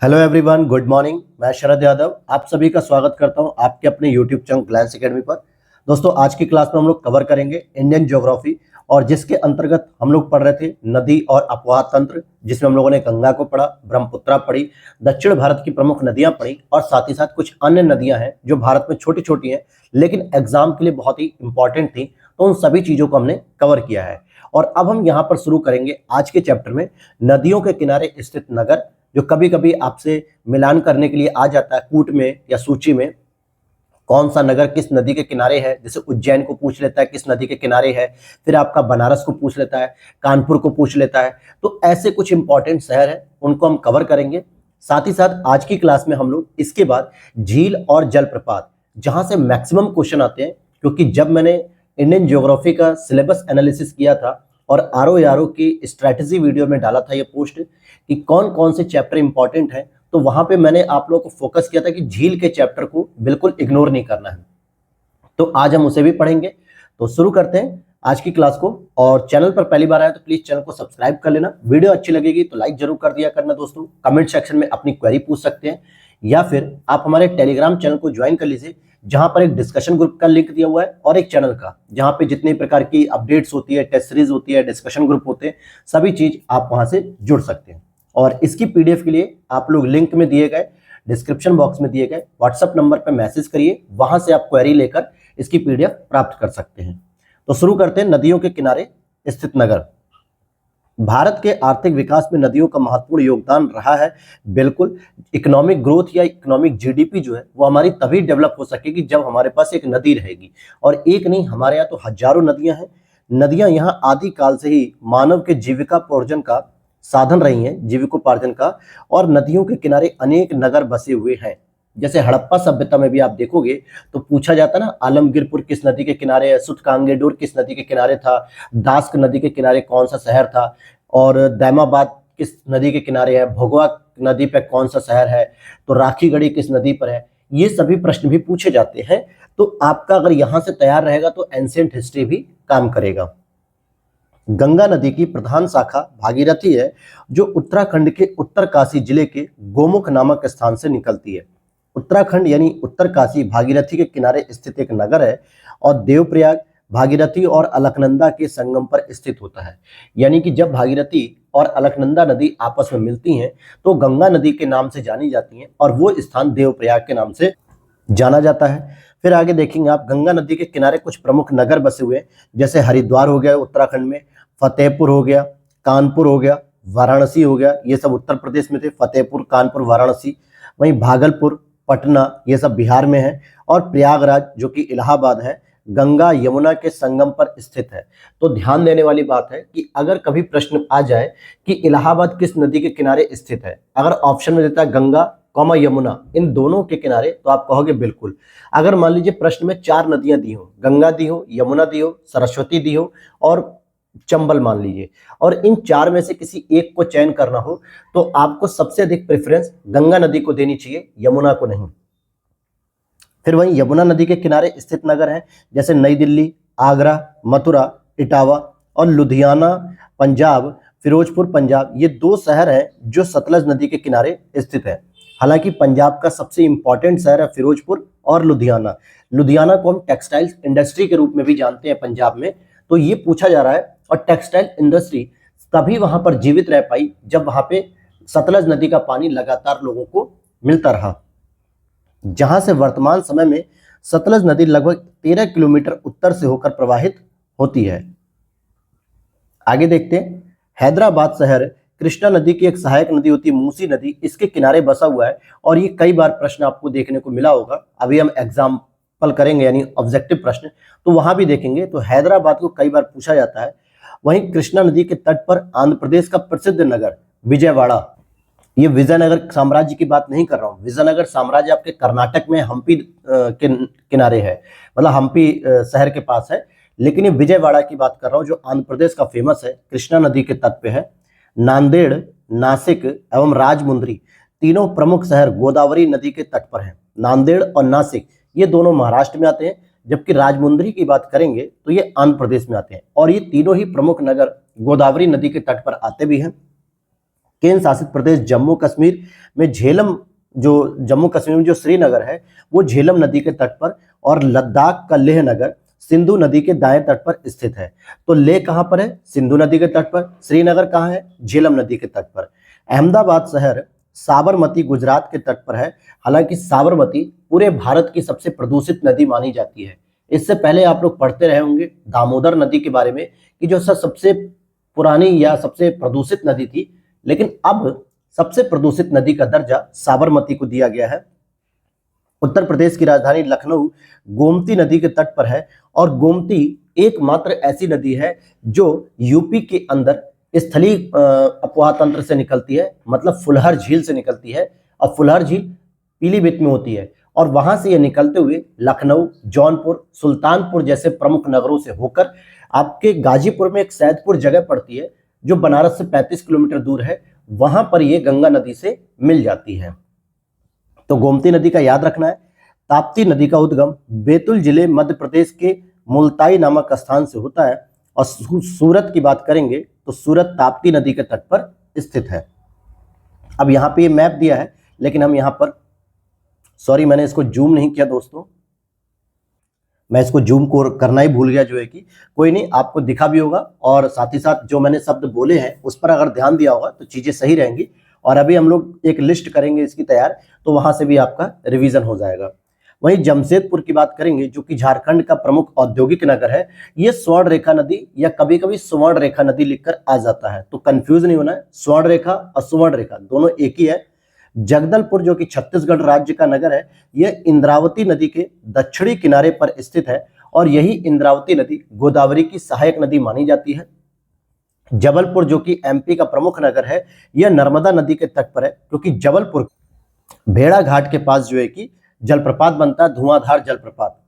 Hello everyone, good morning. मैं शरद यादव आप सभी का स्वागत करता हूं आपके अपने यूट्यूब चैनल ग्लैंस एकेडमी पर। दोस्तों, आज की क्लास में हम लोग कवर करेंगे इंडियन ज्योग्राफी, और जिसके अंतर्गत हम लोग पढ़ रहे थे नदी और अपवाह तंत्र, जिसमें हम लोगों ने गंगा को पढ़ा, ब्रह्मपुत्रा पढ़ी, दक्षिण भारत की प्रमुख नदियां पढ़ी, और साथ ही साथ कुछ अन्य नदियां हैं जो भारत में छोटी छोटी हैं लेकिन एग्जाम के लिए बहुत ही इंपॉर्टेंट थी। तो उन सभी चीजों को हमने कवर किया है। और अब हम यहाँ पर शुरू करेंगे आज के चैप्टर में नदियों के किनारे स्थित नगर, जो कभी कभी आपसे मिलान करने के लिए आ जाता है कूट में या सूची में। कौन सा नगर किस नदी के किनारे है, जैसे उज्जैन को पूछ लेता है किस नदी के किनारे है, फिर आपका बनारस को पूछ लेता है, कानपुर को पूछ लेता है। तो ऐसे कुछ इंपॉर्टेंट शहर है, उनको हम कवर करेंगे। साथ ही साथ आज की क्लास में हम लोग इसके बाद झील और जलप्रपात, जहां से मैक्सिमम क्वेश्चन आते हैं, क्योंकि जब मैंने इंडियन ज्योग्राफी का सिलेबस एनालिसिस किया था और आरओ की स्ट्रैटेजी वीडियो में डाला था ये पोस्ट कि कौन कौन से चैप्टर इंपॉर्टेंट है, तो वहां पे मैंने आप लोगों को फोकस किया था कि झील के चैप्टर को बिल्कुल इग्नोर नहीं करना है। तो आज हम उसे भी पढ़ेंगे। तो शुरू करते हैं आज की क्लास को। और चैनल पर पहली बार आए तो प्लीज चैनल को सब्सक्राइब कर लेना। वीडियो अच्छी लगेगी तो लाइक जरूर कर दिया करना दोस्तों। कमेंट सेक्शन में अपनी क्वेरी पूछ सकते हैं, या फिर आप हमारे टेलीग्राम चैनल को ज्वाइन कर लीजिए, जहां पर एक डिस्कशन ग्रुप का लिंक दिया हुआ है और एक चैनल का, जहां पे जितने प्रकार की अपडेट्स होती है, टेस्ट सीरीज होती है, डिस्कशन ग्रुप होते हैं, सभी चीज आप वहां से जुड़ सकते हैं। और इसकी पीडीएफ के लिए आप लोग लिंक में दिए गए, डिस्क्रिप्शन बॉक्स में दिए गए व्हाट्सएप नंबर पर मैसेज करिए, वहां से आप क्वेरी लेकर इसकी पीडीएफ प्राप्त कर सकते हैं। तो शुरू करते हैं नदियों के किनारे स्थित नगर। भारत के आर्थिक विकास में नदियों का महत्वपूर्ण योगदान रहा है। बिल्कुल, इकोनॉमिक ग्रोथ या इकोनॉमिक जीडीपी जो है वो हमारी तभी डेवलप हो सकेगी जब हमारे पास एक नदी रहेगी। और एक नहीं, हमारे यहाँ तो हजारों नदियां हैं। नदियां यहाँ आदि काल से ही मानव के जीविकापार्जन का साधन रही हैं, जीविकोपार्जन का। और नदियों के किनारे अनेक नगर बसे हुए हैं। जैसे हड़प्पा सभ्यता में भी आप देखोगे तो पूछा जाता ना, आलमगीरपुर किस नदी के किनारे है, सुतकांगेडुर किस नदी के किनारे था, दास्क नदी के किनारे कौन सा शहर था, और दैमाबाद किस नदी के किनारे है, भोगवा नदी पे कौन सा शहर है, तो राखीगढ़ी किस नदी पर है। ये सभी प्रश्न भी पूछे जाते हैं। तो आपका अगर यहां से तैयार रहेगा तो एंशिएंट हिस्ट्री भी काम करेगा। गंगा नदी की प्रधान शाखा भागीरथी है, जो उत्तराखंड के उत्तरकाशी जिले के गोमुख नामक स्थान से निकलती है। उत्तराखंड यानी उत्तरकाशी भागीरथी के किनारे स्थित एक नगर है, और देवप्रयाग भागीरथी और अलकनंदा के संगम पर स्थित होता है। यानी कि जब भागीरथी और अलकनंदा नदी आपस में मिलती हैं तो गंगा नदी के नाम से जानी जाती हैं, और वो स्थान देवप्रयाग के नाम से जाना जाता है। फिर आगे देखेंगे आप, गंगा नदी के किनारे कुछ प्रमुख नगर बसे हुए हैं, जैसे हरिद्वार हो गया उत्तराखंड में, फतेहपुर हो गया, कानपुर हो गया, वाराणसी हो गया, ये सब उत्तर प्रदेश में थे, फतेहपुर, कानपुर, वाराणसी। वहीं भागलपुर, पटना, ये सब बिहार में है। और प्रयागराज जो कि इलाहाबाद है, गंगा यमुना के संगम पर स्थित है। तो ध्यान देने वाली बात है कि अगर कभी प्रश्न आ जाए कि इलाहाबाद किस नदी के किनारे स्थित है, अगर ऑप्शन में देता है गंगा कौमा यमुना, इन दोनों के किनारे, तो आप कहोगे बिल्कुल। अगर मान लीजिए प्रश्न में 4 नदियां दी हो, गंगा दी हो, यमुना दी हो, सरस्वती दी हो और चंबल मान लीजिए, और इन 4 में से किसी एक को चयन करना हो, तो आपको सबसे अधिक प्रेफरेंस गंगा नदी को देनी चाहिए, यमुना को नहीं। फिर वहीं यमुना नदी के किनारे स्थित नगर हैं, जैसे नई दिल्ली, आगरा, मथुरा, इटावा और लुधियाना पंजाब, फिरोजपुर पंजाब। ये 2 शहर हैं जो सतलज नदी के किनारे स्थित है। हालांकि पंजाब का सबसे इंपॉर्टेंट शहर है फिरोजपुर और लुधियाना। लुधियाना को हम टेक्सटाइल्स इंडस्ट्री के रूप में भी जानते हैं पंजाब में। तो ये पूछा जा रहा है, और टेक्सटाइल इंडस्ट्री तभी वहां पर जीवित रह पाई जब वहां पे सतलज नदी का पानी लगातार लोगों को मिलता रहा। जहां से वर्तमान समय में सतलज नदी लगभग 13 किलोमीटर उत्तर से होकर प्रवाहित होती है। आगे देखते हैं, हैदराबाद शहर कृष्णा नदी की एक सहायक नदी होती है, मूसी नदी, इसके किनारे बसा हुआ है। और ये कई बार प्रश्न आपको देखने को मिला होगा, अभी हम एग्जाम्पल करेंगे यानी ऑब्जेक्टिव प्रश्न, तो वहां भी देखेंगे। तो हैदराबाद को कई बार पूछा जाता है। वहीं कृष्णा नदी के तट पर आंध्र प्रदेश का प्रसिद्ध नगर विजयवाड़ा, ये विजयनगर साम्राज्य की बात नहीं कर रहा हूँ, विजयनगर साम्राज्य आपके कर्नाटक में हम्पी के किनारे है, मतलब हम्पी शहर के पास है। लेकिन ये विजयवाड़ा की बात कर रहा हूँ जो आंध्र प्रदेश का फेमस है, कृष्णा नदी के तट पे है। नांदेड़, नासिक एवं राजमुंद्री तीनों प्रमुख शहर गोदावरी नदी के तट पर हैं। नांदेड़ और नासिक ये दोनों महाराष्ट्र में आते हैं, जबकि राजमुंद्री की बात करेंगे तो ये आंध्र प्रदेश में आते हैं। और ये तीनों ही प्रमुख नगर गोदावरी नदी के तट पर आते भी हैं। केंद्र शासित प्रदेश जम्मू कश्मीर में झेलम, जो जम्मू कश्मीर में जो श्रीनगर है वो झेलम नदी के तट पर, और लद्दाख का लेह नगर सिंधु नदी के दाएं तट पर स्थित है। तो लेह कहां पर है? सिंधु नदी के तट पर। श्रीनगर कहां है? झेलम नदी के तट पर। अहमदाबाद शहर साबरमती गुजरात के तट पर है। हालांकि साबरमती पूरे भारत की सबसे प्रदूषित नदी मानी जाती है। इससे पहले आप लोग पढ़ते रहे होंगे दामोदर नदी के बारे में कि जो सबसे पुरानी या सबसे प्रदूषित नदी थी, लेकिन अब सबसे प्रदूषित नदी का दर्जा साबरमती को दिया गया है। उत्तर प्रदेश की राजधानी लखनऊ गोमती नदी के तट पर है, और गोमती एकमात्र ऐसी नदी है जो यूपी के अंदर स्थलीय अपवाह तंत्र से निकलती है, मतलब फुलहर झील से निकलती है। और फुलहर झील पीलीभीत में होती है, और वहां से यह निकलते हुए लखनऊ, जौनपुर, सुल्तानपुर जैसे प्रमुख नगरों से होकर आपके गाजीपुर में एक सैदपुर जगह पड़ती है जो बनारस से 35 किलोमीटर दूर है, वहां पर यह गंगा नदी से मिल जाती है। तो गोमती नदी का याद रखना है। ताप्ती नदी का उद्गम बैतूल जिले मध्य प्रदेश के मुल्ताई नामक स्थान से होता है, और सूरत की बात करेंगे तो सूरत ताप्ती नदी के तट पर स्थित है। अब यहाँ पे ये मैप दिया है, लेकिन हम यहाँ पर, सॉरी मैंने इसको जूम नहीं किया दोस्तों, मैं इसको जूम को करना ही भूल गया, जो है कि कोई नहीं, आपको दिखा भी होगा, और साथ ही साथ जो मैंने शब्द बोले हैं उस पर अगर ध्यान दिया होगा तो चीजें सही रहेंगी। और अभी हम लोग एक लिस्ट करेंगे इसकी तैयार, तो वहां से भी आपका रिवीजन हो जाएगा। वहीं जमशेदपुर की बात करेंगे जो कि झारखंड का प्रमुख औद्योगिक नगर है। ये स्वर्ण रेखा नदी या कभी कभी सुवर्ण रेखा नदी लिखकर आ जाता है, तो कंफ्यूज नहीं होना है। स्वर्ण रेखा और सुवर्ण रेखा दोनों एक ही है। जगदलपुर जो कि छत्तीसगढ़ राज्य का नगर है, यह इंद्रावती नदी के दक्षिणी किनारे पर स्थित है, और यही इंद्रावती नदी गोदावरी की सहायक नदी मानी जाती है। जबलपुर जो कि एमपी का प्रमुख नगर है, यह नर्मदा नदी के तट पर है, क्योंकि जबलपुर भेड़ा घाट के पास जो है कि जलप्रपात बनता है, धुआंधार जलप्रपात,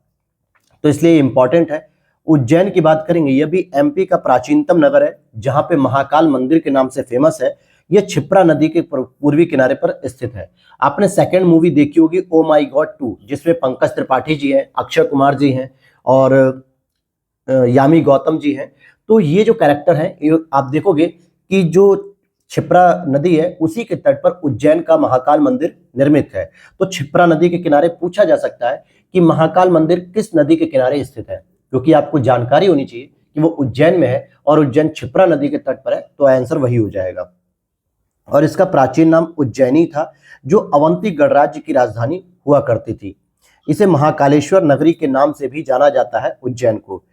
तो इसलिए इंपॉर्टेंट है। उज्जैन की बात करेंगे, यह भी एमपी का प्राचीनतम नगर है, जहां पे महाकाल मंदिर के नाम से फेमस है। यह क्षिप्रा नदी के पूर्वी किनारे पर स्थित है। आपने सेकंड मूवी देखी होगी ओ माई गॉड 2, जिसमें पंकज त्रिपाठी जी हैं, अक्षय कुमार जी हैं और यामी गौतम जी हैं। तो ये जो कैरेक्टर है, आप देखोगे कि जो क्षिप्रा नदी है उसी के तट पर उज्जैन का महाकाल मंदिर निर्मित है। तो क्षिप्रा नदी के किनारे पूछा जा सकता है कि महाकाल मंदिर किस नदी के किनारे स्थित है, क्योंकि आपको जानकारी होनी चाहिए कि वो उज्जैन में है और उज्जैन क्षिप्रा नदी के तट पर है, तो आंसर वही हो जाएगा। और इसका प्राचीन नाम उज्जैनी था, जो अवंती गणराज्य की राजधानी हुआ करती थी। इसे महाकालेश्वर नगरी के नाम से भी जाना जाता है उज्जैन को।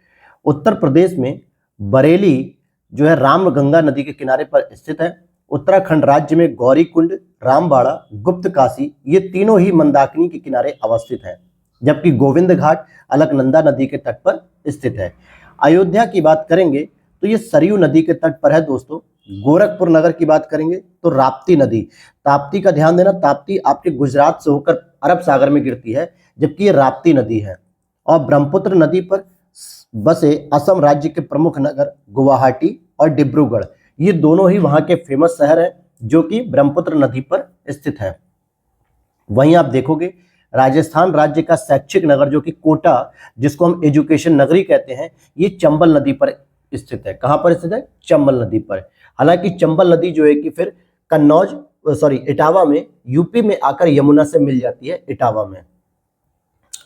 उत्तर प्रदेश में बरेली जो है रामगंगा नदी के किनारे पर स्थित है। उत्तराखंड राज्य में गौरीकुंड, रामबाड़ा, गुप्त काशी ये तीनों ही मंदाकिनी के किनारे अवस्थित है, जबकि गोविंद घाट अलकनंदा नदी के तट पर स्थित है। अयोध्या की बात करेंगे तो ये सरयू नदी के तट पर है दोस्तों। गोरखपुर नगर की बात करेंगे तो राप्ती नदी, ताप्ती का ध्यान देना, ताप्ती आपके गुजरात से होकर अरब सागर में गिरती है, जबकि ये राप्ती नदी है। और ब्रह्मपुत्र नदी पर बसे असम राज्य के प्रमुख नगर गुवाहाटी और डिब्रूगढ़, ये दोनों ही वहां के फेमस शहर हैं जो कि ब्रह्मपुत्र नदी पर स्थित है। वहीं आप देखोगे राजस्थान राज्य का शैक्षिक नगर जो कि कोटा, जिसको हम एजुकेशन नगरी कहते हैं, ये चंबल नदी पर स्थित है। कहां पर स्थित है? चंबल नदी पर। हालांकि चंबल नदी जो है कि फिर इटावा में, यूपी में आकर यमुना से मिल जाती है, इटावा में।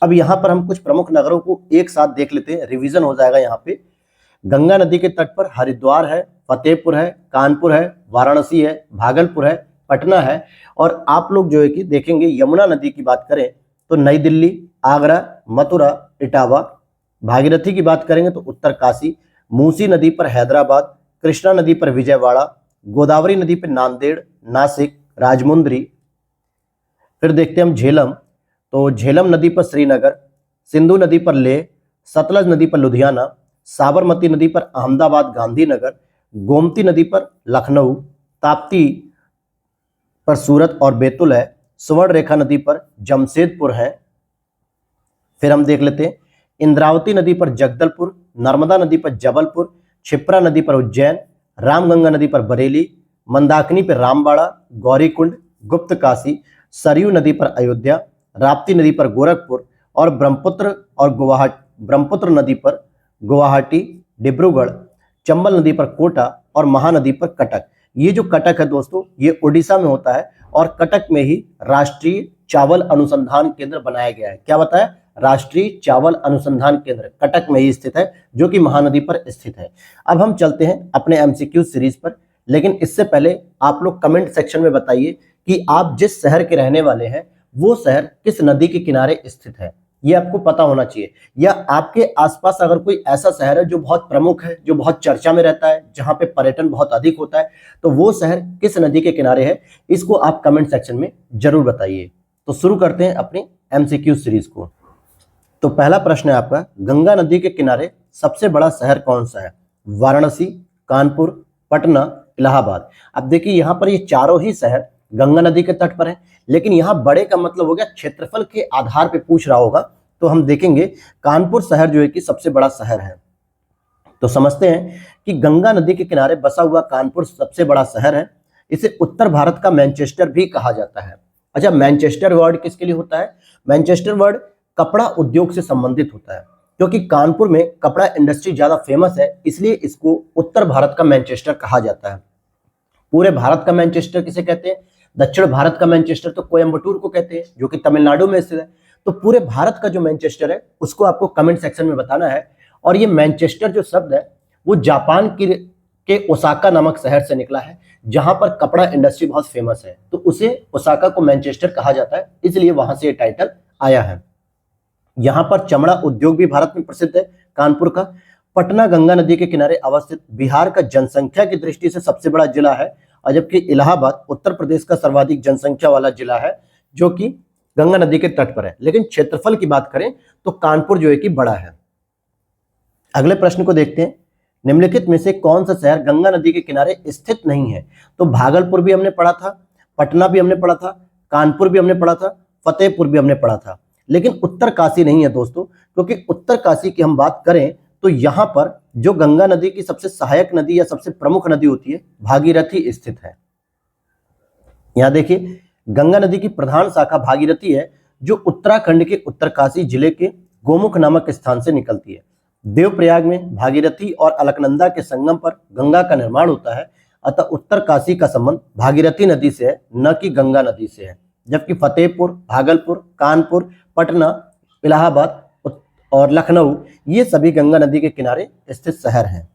अब यहां पर हम कुछ प्रमुख नगरों को एक साथ देख लेते हैं, रिवीजन हो जाएगा। यहाँ पे गंगा नदी के तट पर हरिद्वार है, फतेहपुर है, कानपुर है, वाराणसी है, भागलपुर है, पटना है। और आप लोग जो है कि देखेंगे यमुना नदी की बात करें तो नई दिल्ली, आगरा, मथुरा, इटावा। भागीरथी की बात करेंगे तो उत्तरकाशी, मूसी नदी पर हैदराबाद, कृष्णा नदी पर विजयवाड़ा, गोदावरी नदी पर नांदेड़, नासिक, राजमुंद्री। फिर देखते हैं हम झेलम, तो झेलम नदी पर श्रीनगर, सिंधु नदी पर लेह, सतलज नदी पर लुधियाना, साबरमती नदी पर अहमदाबाद गांधीनगर, गोमती नदी पर लखनऊ, ताप्ती पर सूरत और बैतूल है, स्वर्ण रेखा नदी पर जमशेदपुर है। फिर हम देख लेते हैं इंद्रावती नदी पर जगदलपुर, नर्मदा नदी पर जबलपुर, क्षिप्रा नदी पर उज्जैन, रामगंगा नदी पर बरेली, मंदाकिनी पर रामबाड़ा, गौरीकुंड, गुप्त काशी, सरयू नदी पर अयोध्या, राप्ती नदी पर गोरखपुर और ब्रह्मपुत्र नदी पर गुवाहाटी, डिब्रूगढ़, चंबल नदी पर कोटा और महानदी पर कटक। ये जो कटक है दोस्तों, ये उड़ीसा में होता है और कटक में ही राष्ट्रीय चावल अनुसंधान केंद्र बनाया गया है। क्या बताया? राष्ट्रीय चावल अनुसंधान केंद्र कटक में ही स्थित है, जो कि महानदी पर स्थित है। अब हम चलते हैं अपने एमसीक्यू सीरीज पर, लेकिन इससे पहले आप लोग कमेंट सेक्शन में बताइए कि आप जिस शहर के रहने वाले हैं वो शहर किस नदी के किनारे स्थित है। ये आपको पता होना चाहिए, या आपके आसपास अगर कोई ऐसा शहर है जो बहुत प्रमुख है, जो बहुत चर्चा में रहता है, जहां पे पर्यटन बहुत अधिक होता है, तो वो शहर किस नदी के किनारे है, इसको आप कमेंट सेक्शन में जरूर बताइए। तो शुरू करते हैं अपनी एमसीक्यू सीरीज को। तो पहला प्रश्न है आपका, गंगा नदी के किनारे सबसे बड़ा शहर कौन सा है? वाराणसी, कानपुर, पटना, इलाहाबाद। अब देखिए यहाँ पर ये चारों ही शहर गंगा नदी के तट पर है, लेकिन यहाँ बड़े का मतलब हो गया क्षेत्रफल के आधार पे पूछ रहा होगा, तो हम देखेंगे कानपुर शहर जो है कि सबसे बड़ा शहर है। तो समझते हैं कि गंगा नदी के किनारे बसा हुआ कानपुर सबसे बड़ा शहर है। इसे उत्तर भारत का मैनचेस्टर भी कहा जाता है। अच्छा, मैनचेस्टर वर्ड किसके लिए होता है? मैनचेस्टर वर्ड कपड़ा उद्योग से संबंधित होता है, क्योंकि कानपुर में कपड़ा इंडस्ट्री ज्यादा फेमस है, इसलिए इसको उत्तर भारत का मैनचेस्टर कहा जाता है। पूरे भारत का मैनचेस्टर किसे कहते हैं? दक्षिण भारत का मैनचेस्टर तो कोयम्बटूर को कहते हैं, जो कि तमिलनाडु में स्थित है। तो पूरे भारत का जो मैनचेस्टर है उसको आपको कमेंट सेक्शन में बताना है। और ये मैनचेस्टर जो शब्द है वो जापान के ओसाका नामक शहर से निकला है, जहां पर कपड़ा इंडस्ट्री बहुत फेमस है, तो उसे ओसाका को मैनचेस्टर कहा जाता है, इसलिए वहां से ये टाइटल आया है। यहाँ पर चमड़ा उद्योग भी भारत में प्रसिद्ध है, कानपुर का। पटना गंगा नदी के किनारे अवस्थित बिहार का जनसंख्या की दृष्टि से सबसे बड़ा जिला है, और जबकि इलाहाबाद उत्तर प्रदेश का सर्वाधिक जनसंख्या वाला जिला है, जो कि गंगा नदी के तट पर है। लेकिन क्षेत्रफल की बात करें तो कानपुर जो है कि बड़ा है। अगले प्रश्न को देखते हैं, निम्नलिखित में से कौन सा शहर गंगा नदी के किनारे स्थित नहीं है? तो भागलपुर भी हमने पढ़ा था, पटना भी हमने पढ़ा था, कानपुर भी हमने पढ़ा था, फतेहपुर भी हमने पढ़ा था, लेकिन उत्तरकाशी नहीं है दोस्तों। क्योंकि उत्तरकाशी की हम बात करें तो यहाँ पर जो गंगा नदी की सबसे सहायक नदी या सबसे प्रमुख नदी होती है, भागीरथी स्थित है। यहाँ देखिए, गंगा नदी की प्रधान शाखा भागीरथी है, जो उत्तराखंड के उत्तरकाशी जिले के गोमुख नामक स्थान से निकलती है। देवप्रयाग में भागीरथी और अलकनंदा के संगम पर गंगा का निर्माण होता है, अतः उत्तरकाशी का संबंध भागीरथी नदी से है, न कि गंगा नदी से है। जबकि फतेहपुर, भागलपुर, कानपुर, पटना, इलाहाबाद और लखनऊ ये सभी गंगा नदी के किनारे स्थित शहर हैं।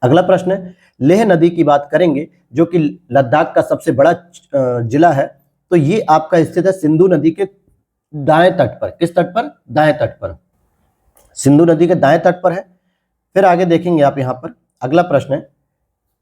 अगला प्रश्न है, लेह नदी की बात करेंगे, जो कि लद्दाख का सबसे बड़ा जिला है, तो ये आपका स्थित है सिंधु नदी के दाएं तट पर। किस तट पर? दाएं तट पर, सिंधु नदी के दाएं तट पर है। फिर आगे देखेंगे आप यहाँ पर। अगला प्रश्न है,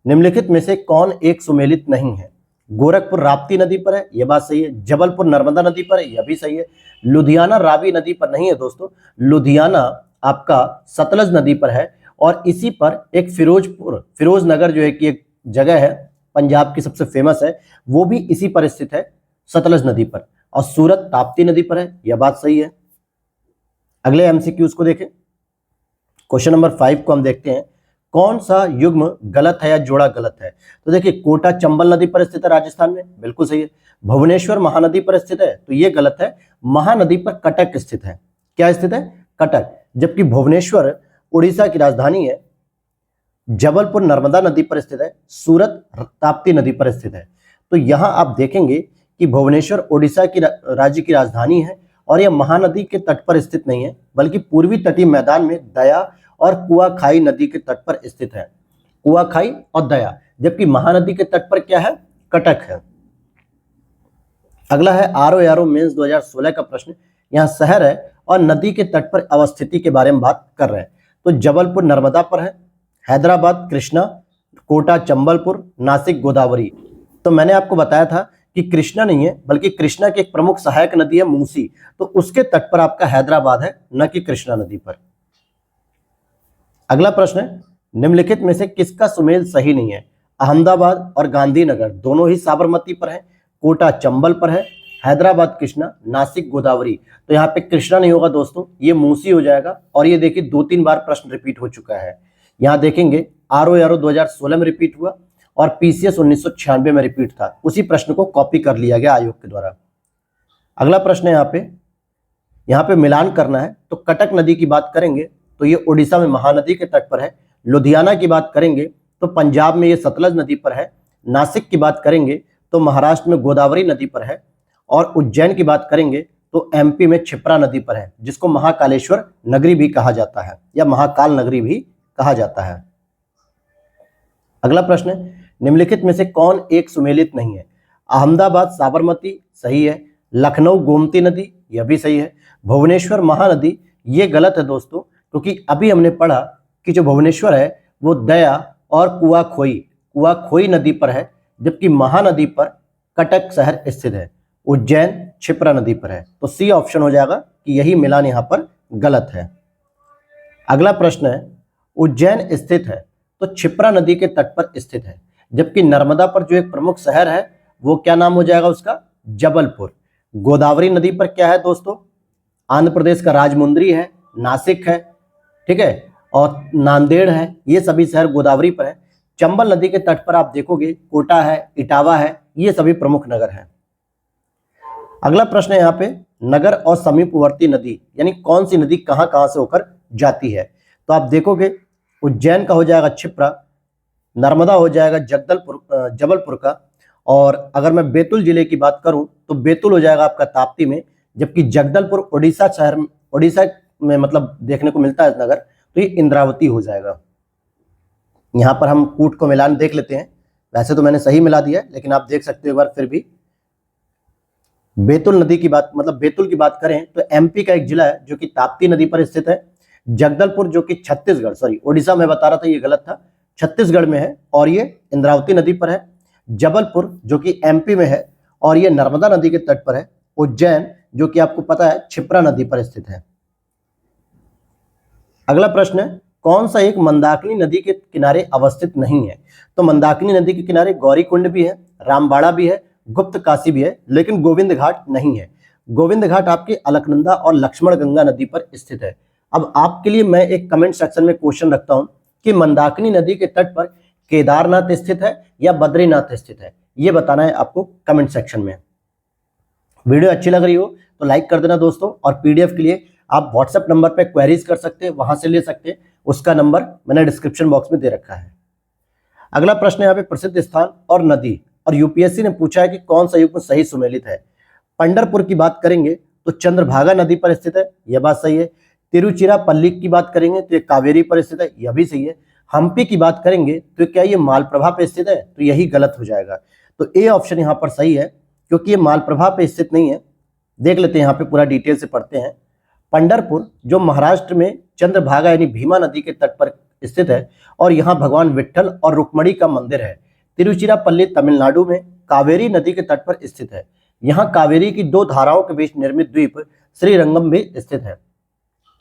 निम्नलिखित में से कौन एक सुमेलित नहीं है? गोरखपुर राप्ती नदी पर है, यह बात सही है। जबलपुर नर्मदा नदी पर है, यह भी सही है। लुधियाना रावी नदी पर नहीं है दोस्तों, लुधियाना आपका सतलज नदी पर है, और इसी पर एक फिरोजनगर जो है कि एक जगह है पंजाब की सबसे फेमस है, वो भी इसी पर स्थित है, सतलज नदी पर। और सूरत ताप्ती नदी पर है, यह बात सही है। अगले एमसीक्यूज को देखें। क्वेश्चन नंबर 5 को हम देखते हैं, कौन सा युग्म गलत है या जोड़ा गलत है? तो देखिए, कोटा चंबल नदी पर स्थित है राजस्थान में, बिल्कुल सही है। भुवनेश्वर महानदी पर स्थित है, तो ये गलत है। महानदी पर कटक स्थित है। क्या स्थित है? कटक। जबकि भुवनेश्वर उड़ीसा की राजधानी है। जबलपुर नर्मदा नदी पर स्थित है, सूरत ताप्ती नदी पर स्थित है। तो यहां आप देखेंगे कि भुवनेश्वर उड़ीसा की राज्य की राजधानी है, और यह महानदी के तट पर स्थित नहीं है, बल्कि पूर्वी तटीय मैदान में दया और कुआखाई नदी के तट पर स्थित है। कुआखाई और दया। जबकि महानदी के तट पर क्या है? कटक है। अगला है आरओ मेंस 2016 का प्रश्न। यहाँ शहर है और नदी के तट पर अवस्थिति के बारे में बात कर रहे हैं। तो जबलपुर नर्मदा पर है, हैदराबाद कृष्णा, कोटा चंबलपुर, नासिक गोदावरी। तो मैंने आपको बताया था कि कृष्णा नहीं है, बल्कि कृष्णा की एक प्रमुख सहायक नदी है मूसी, तो उसके तट पर आपका हैदराबाद है, न कि कृष्णा नदी पर। अगला प्रश्न है, निम्नलिखित में से किसका सुमेल सही नहीं है? अहमदाबाद और गांधीनगर दोनों ही साबरमती पर है, कोटा चंबल पर है, हैदराबाद कृष्णा, नासिक गोदावरी। तो यहाँ पे कृष्णा नहीं होगा दोस्तों, ये मूसी हो जाएगा। और ये देखिए 2-3 बार प्रश्न रिपीट हो चुका है। यहाँ देखेंगे आरओ 2016 में रिपीट हुआ और पीसीएस 1996 में रिपीट था। उसी प्रश्न को कॉपी कर लिया गया आयोग के द्वारा। अगला प्रश्न है यहाँ पे मिलान करना है। तो कटक नदी की बात करेंगे तो ये उड़ीसा में महानदी के तट पर है। लुधियाना की बात करेंगे तो पंजाब में ये सतलज नदी पर है। नासिक की बात करेंगे तो महाराष्ट्र में गोदावरी नदी पर है। और उज्जैन की बात करेंगे तो एमपी में क्षिप्रा नदी पर है, जिसको महाकालेश्वर नगरी भी कहा जाता है या महाकाल नगरी भी कहा जाता है। अगला प्रश्न है, निम्नलिखित में से कौन एक सुमेलित नहीं है? अहमदाबाद साबरमती सही है। लखनऊ गोमती नदी यह भी सही है। भुवनेश्वर महानदी ये गलत है दोस्तों, क्योंकि अभी हमने पढ़ा कि जो भुवनेश्वर है वो दया और कुआखोई नदी पर है, जबकि महानदी पर कटक शहर स्थित है। उज्जैन क्षिप्रा नदी पर है। तो सी ऑप्शन हो जाएगा कि यही मिलान यहां पर गलत है। अगला प्रश्न है, उज्जैन स्थित है तो क्षिप्रा नदी के तट पर स्थित है, जबकि नर्मदा पर जो एक प्रमुख शहर है वो क्या नाम हो जाएगा उसका? जबलपुर। गोदावरी नदी पर क्या है दोस्तों? आंध्र प्रदेश का राजमुंद्री है, नासिक है, ठीक है, और नांदेड़ है। ये सभी शहर गोदावरी पर है। चंबल नदी के तट पर आप देखोगे कोटा है, इटावा है, ये सभी प्रमुख नगर हैं। अगला प्रश्न है यहाँ पे, नगर और समीपवर्ती नदी यानी कौन सी नदी कहां कहां से होकर जाती है? तो आप देखोगे उज्जैन का हो जाएगा क्षिप्रा, नर्मदा हो जाएगा जबलपुर का, और अगर मैं बैतूल जिले की बात करूं तो बैतूल हो जाएगा आपका ताप्ती में, जबकि जगदलपुर उड़ीसा में मतलब देखने को मिलता है नगर, तो ये इंद्रावती हो जाएगा। यहां पर हम कूट को मिलान देख लेते हैं। वैसे तो मैंने सही मिला दिया है, लेकिन आप देख सकते हो एक बार फिर भी। बैतूल नदी की बात मतलब बैतूल की बात करें तो एमपी का एक जिला है जो कि ताप्ती नदी पर स्थित है। जगदलपुर जो कि उड़ीसा में बता रहा था, ये गलत था, छत्तीसगढ़ में है और ये इंद्रावती नदी पर है। जबलपुर जो कि एमपी में है और ये नर्मदा नदी के तट पर है। उज्जैन जो कि आपको पता है क्षिप्रा नदी पर स्थित है। अगला प्रश्न है, कौन सा एक मंदाकिनी नदी के किनारे अवस्थित नहीं है? तो मंदाकिनी नदी के किनारे गौरीकुंड भी है, रामबाड़ा भी है, गुप्त काशी भी है, लेकिन गोविंद घाट नहीं है। गोविंद घाट आपके अलकनंदा और लक्ष्मण गंगा नदी पर स्थित है। अब आपके लिए मैं एक कमेंट सेक्शन में क्वेश्चन रखता हूं कि मंदाकिनी नदी के तट पर केदारनाथ स्थित है या बद्रीनाथ स्थित है, ये बताना है आपको कमेंट सेक्शन में। वीडियो अच्छी लग रही हो तो लाइक कर देना दोस्तों, और पीडीएफ के लिए आप व्हाट्सएप नंबर पे क्वेरीज कर सकते हैं, वहां से ले सकते हैं। उसका नंबर मैंने डिस्क्रिप्शन बॉक्स में दे रखा है। अगला प्रश्न है यहाँ पे, प्रसिद्ध स्थान और नदी, और यूपीएससी ने पूछा है कि कौन सा युग्म सही सुमेलित है। पंढरपुर की बात करेंगे तो चंद्रभागा नदी पर स्थित है, यह बात सही है। तिरुचिरापल्ली की बात करेंगे तो ये कावेरी पर स्थित है, यह भी सही है। हम्पी की बात करेंगे तो क्या ये मालप्रभा पे स्थित है? तो यही गलत हो जाएगा। तो ए ऑप्शन यहाँ पर सही है, क्योंकि ये मालप्रभा पे स्थित नहीं है। देख लेते हैं यहाँ पे, पूरा डिटेल से पढ़ते हैं। पंढरपुर जो महाराष्ट्र में चंद्रभागा यानी भीमा नदी के तट पर स्थित है, और यहाँ भगवान विट्ठल और रुक्मणी का मंदिर है। तिरुचिरापल्ली तमिलनाडु में कावेरी नदी के तट पर स्थित है। यहाँ कावेरी की दो धाराओं के बीच निर्मित द्वीप श्रीरंगम भी स्थित है।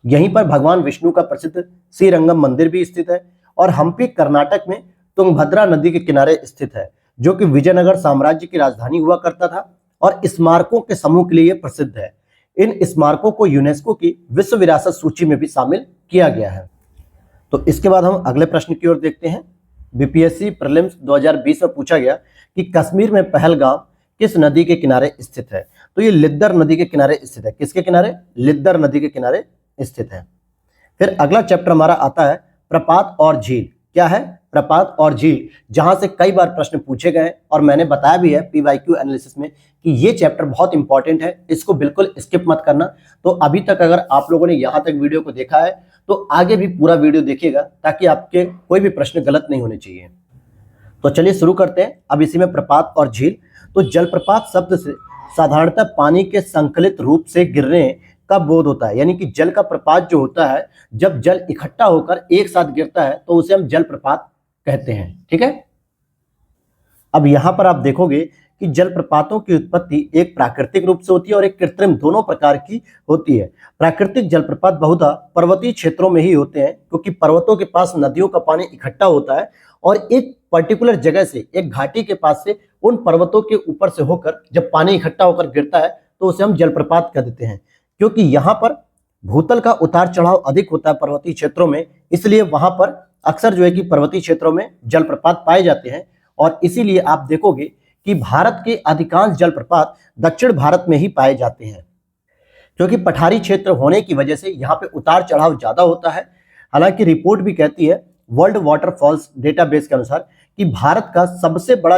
यहीं पर भगवान विष्णु का प्रसिद्ध श्रीरंगम मंदिर भी स्थित है। और हम्पी कर्नाटक में तुंगभद्रा नदी के किनारे स्थित है, जो कि विजयनगर साम्राज्य की राजधानी हुआ करता था, और स्मारकों के समूह के लिए प्रसिद्ध है। इन स्मारकों को यूनेस्को की विश्व विरासत सूची में भी शामिल किया गया है। तो इसके बाद हम अगले प्रश्न की ओर देखते हैं। बीपीएससी प्रीलिम्स 2020 में पूछा गया कि कश्मीर में पहलगाम किस नदी के किनारे स्थित है? तो ये लिद्दर नदी के किनारे स्थित है। किसके किनारे? लिद्दर नदी के किनारे स्थित है। फिर अगला चैप्टर हमारा आता है प्रपात और झील। क्या है? प्रपात और झील, जहां से कई बार प्रश्न पूछे गए, और मैंने बताया भी है पीवाईक्यू एनालिसिस में कि ये चैप्टर बहुत इंपॉर्टेंट है, इसको बिल्कुल स्किप मत करना। तो अभी तक अगर आप लोगों ने यहां तक वीडियो को देखा है तो आगे भी पूरा वीडियो देखिएगा, ताकि आपके कोई भी प्रश्न गलत नहीं होने चाहिए। तो चलिए शुरू करते हैं। अब इसी में प्रपात और झील। तो जलप्रपात शब्द से साधारणतः पानी के संकलित रूप से गिरने का बोध होता है, यानी कि जल का प्रपात जो होता है, जब जल इकट्ठा होकर एक साथ गिरता है तो उसे हम जलप्रपात कहते हैं। ठीक है, अब यहां पर आप देखोगे कि जलप्रपातों की उत्पत्ति एक प्राकृतिक रूप से होती है और एक कृत्रिम, दोनों प्रकार की होती है। प्राकृतिक जलप्रपात बहुधा पर्वतीय क्षेत्रों में ही होते हैं, क्योंकि पर्वतों के पास नदियों का पानी इकट्ठा होता है और एक पर्टिकुलर जगह से, एक घाटी के पास से, उन पर्वतों के ऊपर से होकर जब पानी इकट्ठा होकर गिरता है तो उसे हम जलप्रपात कह देते हैं। क्योंकि यहाँ पर भूतल का उतार चढ़ाव अधिक होता है पर्वतीय क्षेत्रों में, इसलिए वहां पर अक्सर जो है कि पर्वतीय क्षेत्रों में जलप्रपात पाए जाते हैं। और इसीलिए आप देखोगे कि भारत के अधिकांश जलप्रपात दक्षिण भारत में ही पाए जाते हैं, क्योंकि पठारी क्षेत्र होने की वजह से यहाँ पे उतार चढ़ाव ज्यादा होता है। हालांकि रिपोर्ट भी कहती है वर्ल्ड वाटरफॉल्स डेटाबेस के अनुसार कि भारत का सबसे बड़ा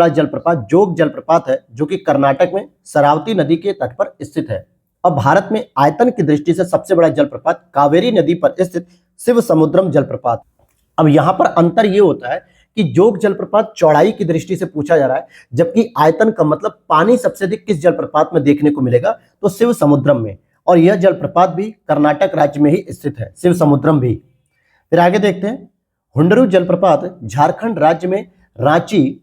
जलप्रपात जोग जलप्रपात है, जो कि कर्नाटक में शरावती नदी के तट पर स्थित है। और भारत में आयतन की दृष्टि से सबसे बड़ा जलप्रपात कावेरी नदी पर स्थित शिव समुद्रम जलप्रपात। अब यहां पर अंतर यह होता है कि जोग जलप्रपात चौड़ाई की दृष्टि से पूछा जा रहा है, जबकि आयतन का मतलब पानी सबसे अधिक किस जलप्रपात में देखने को मिलेगा, तो शिव समुद्रम में। और यह जलप्रपात भी कर्नाटक राज्य में ही स्थित है, शिव समुद्रम भी। फिर आगे देखते हैं, हुंडरू जलप्रपात झारखंड राज्य में रांची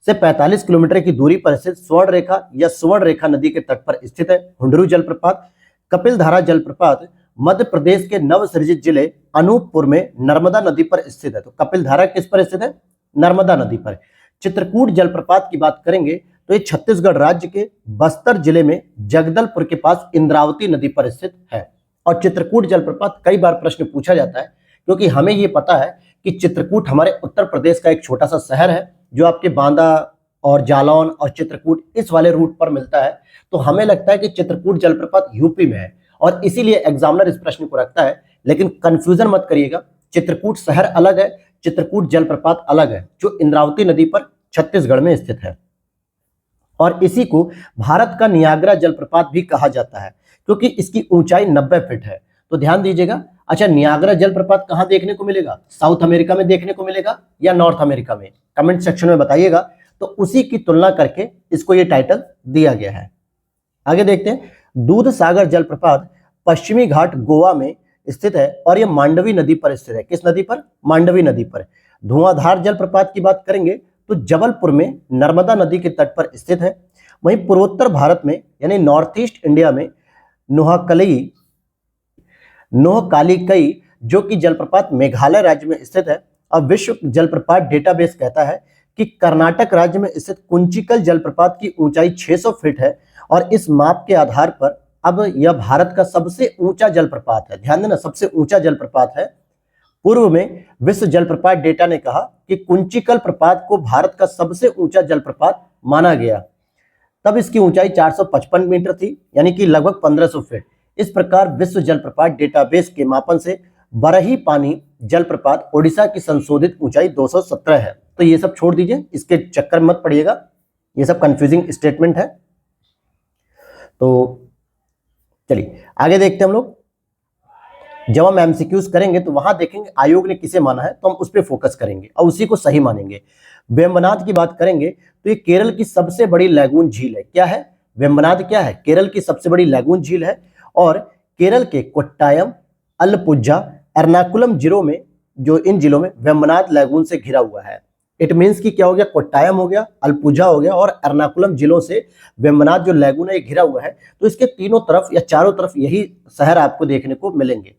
से 45 किलोमीटर की दूरी पर स्थित स्वर्ण रेखा या सुवर्ण रेखा नदी के तट पर स्थित है, हुंडरू जलप्रपात। कपिलधारा जलप्रपात मध्य प्रदेश के नवसृजित जिले अनूपपुर में नर्मदा नदी पर स्थित है। तो कपिलधारा किस पर स्थित है? नर्मदा नदी पर। चित्रकूट जलप्रपात की बात करेंगे तो ये छत्तीसगढ़ राज्य के बस्तर जिले में जगदलपुर के पास इंद्रावती नदी पर स्थित है। और चित्रकूट जलप्रपात कई बार प्रश्न पूछा जाता है, क्योंकि हमें ये पता है कि चित्रकूट हमारे उत्तर प्रदेश का एक छोटा सा शहर है, जो आपके बांदा और जालौन और चित्रकूट इस वाले रूट पर मिलता है। तो हमें लगता है कि चित्रकूट जलप्रपात यूपी में है, और इसीलिए एग्जामिनर इस प्रश्न को रखता है। लेकिन कंफ्यूजन मत करिएगा, चित्रकूट शहर अलग है, चित्रकूट जलप्रपात अलग है, जो इंद्रावती नदी पर छत्तीसगढ़ में स्थित है। और इसी को भारत का नियाग्रा जलप्रपात भी कहा जाता है, क्योंकि इसकी ऊंचाई 90 फीट है। तो ध्यान दीजिएगा। अच्छा, नियाग्रा जलप्रपात कहां देखने को मिलेगा? साउथ अमेरिका में देखने को मिलेगा या नॉर्थ अमेरिका में? कमेंट सेक्शन में बताइएगा। तो उसी की तुलना करके इसको ये टाइटल दिया गया है। आगे देखते हैं, दूध सागर जलप्रपात पश्चिमी घाट गोवा में स्थित है, और यह मांडवी नदी पर स्थित है। किस नदी पर? मांडवी नदी पर। धुआंधार जलप्रपात की बात करेंगे तो जबलपुर में नर्मदा नदी के तट पर स्थित है। वहीं पूर्वोत्तर भारत में यानी नॉर्थ ईस्ट इंडिया में नोहकालिकई जो कि जलप्रपात मेघालय राज्य में स्थित है। और विश्व जलप्रपात डेटाबेस कहता है कि कर्नाटक राज्य में स्थित कुंचिकल जलप्रपात की ऊंचाई 600 फीट है, और इस माप के आधार पर अब यह भारत का सबसे ऊंचा जलप्रपात है। ध्यान देना, सबसे ऊंचा जलप्रपात है। पूर्व में विश्व जलप्रपात डेटा ने कहा कि कुंचिकल प्रपात को भारत का सबसे ऊंचा जलप्रपात माना गया, तब इसकी ऊंचाई 455 मीटर थी, यानी कि लगभग 1500 फीट। इस प्रकार विश्व जलप्रपात डेटाबेस के मापन से बरही पानी जलप्रपात ओडिशा की संशोधित ऊंचाई 217 है। तो ये सब छोड़ दीजिए, इसके चक्कर मत पड़िएगा, ये सब कंफ्यूजिंग स्टेटमेंट है। तो चलिए आगे देखते हैं हम लोग। जब हम एमसीक्यूज करेंगे तो वहां देखेंगे आयोग ने किसे माना है, तो हम उस पर फोकस करेंगे और उसी को सही मानेंगे। वेम्बनाड की बात करेंगे तो ये केरल की सबसे बड़ी लैगून झील है। क्या है? वेम्बनाड क्या है? केरल की सबसे बड़ी लैगून झील है, और केरल के कोट्टायम, अलपुझा, एर्नाकुलम जिलों में, जो इन जिलों में वेम्बनाड लैगून से घिरा हुआ है। इट मीन्स कि क्या हो गया? कोट्टायम हो गया, अलपुझा हो गया, और एर्नाकुलम जिलों से वेम्बनाड जो लैगून है घिरा हुआ है। तो इसके तीनों तरफ या चारों तरफ यही शहर आपको देखने को मिलेंगे।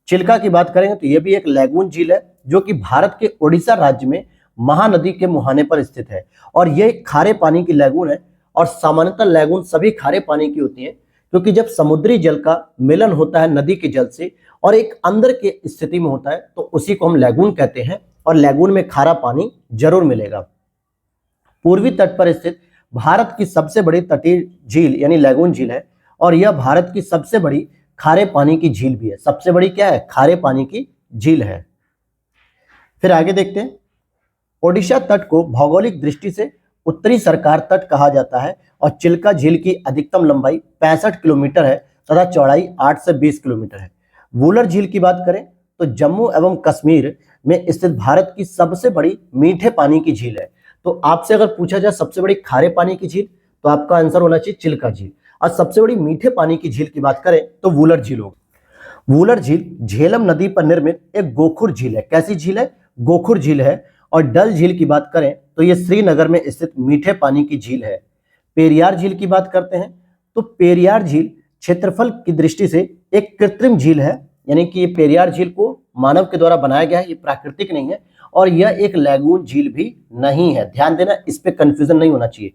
चिल्का की बात करेंगे तो यह भी एक लैगून झील है, जो कि भारत के ओडिशा राज्य में महानदी के मुहाने पर स्थित है, और यह खारे पानी की लैगून है। और सामान्यतः लैगून सभी खारे पानी की होती है, क्योंकि जब समुद्री जल का मिलन होता है नदी के जल से और एक अंदर के स्थिति में होता है, तो उसी को हम लैगून कहते हैं, और लैगून में खारा पानी जरूर मिलेगा। पूर्वी तट पर स्थित भारत की सबसे बड़ी तटीय झील यानी लैगून झील है, और यह भारत की सबसे बड़ी खारे पानी की झील भी है। सबसे बड़ी क्या है? खारे पानी की झील है। फिर आगे देखते हैं, ओडिशा तट को भौगोलिक दृष्टि से उत्तरी सरकार तट कहा जाता है, और चिल्का झील की अधिकतम लंबाई 65 किलोमीटर है तथा चौड़ाई 8 से 20 किलोमीटर है। वूलर झील की बात करें तो जम्मू एवं कश्मीर में स्थित भारत की सबसे बड़ी मीठे पानी की झील है। तो आपसे अगर पूछा जाए सबसे बड़ी खारे पानी की झील, तो आपका आंसर होना चाहिए चिल्का झील। और सबसे बड़ी मीठे पानी की झील की बात करें तो वूलर झील होगी। वूलर झील झेलम नदी पर निर्मित एक गोखुर झील है। कैसी झील है? गोखुर झील है। और डल झील की बात करें तो यह श्रीनगर में स्थित मीठे पानी की झील है। पेरियार झील की बात करते हैं तो पेरियार झील क्षेत्रफल की दृष्टि से एक कृत्रिम झील है, यानी कि ये पेरियार झील को मानव के द्वारा बनाया गया है, ये प्राकृतिक नहीं है, और यह एक लैगून झील भी नहीं है। ध्यान देना, इस पे कंफ्यूजन नहीं होना चाहिए।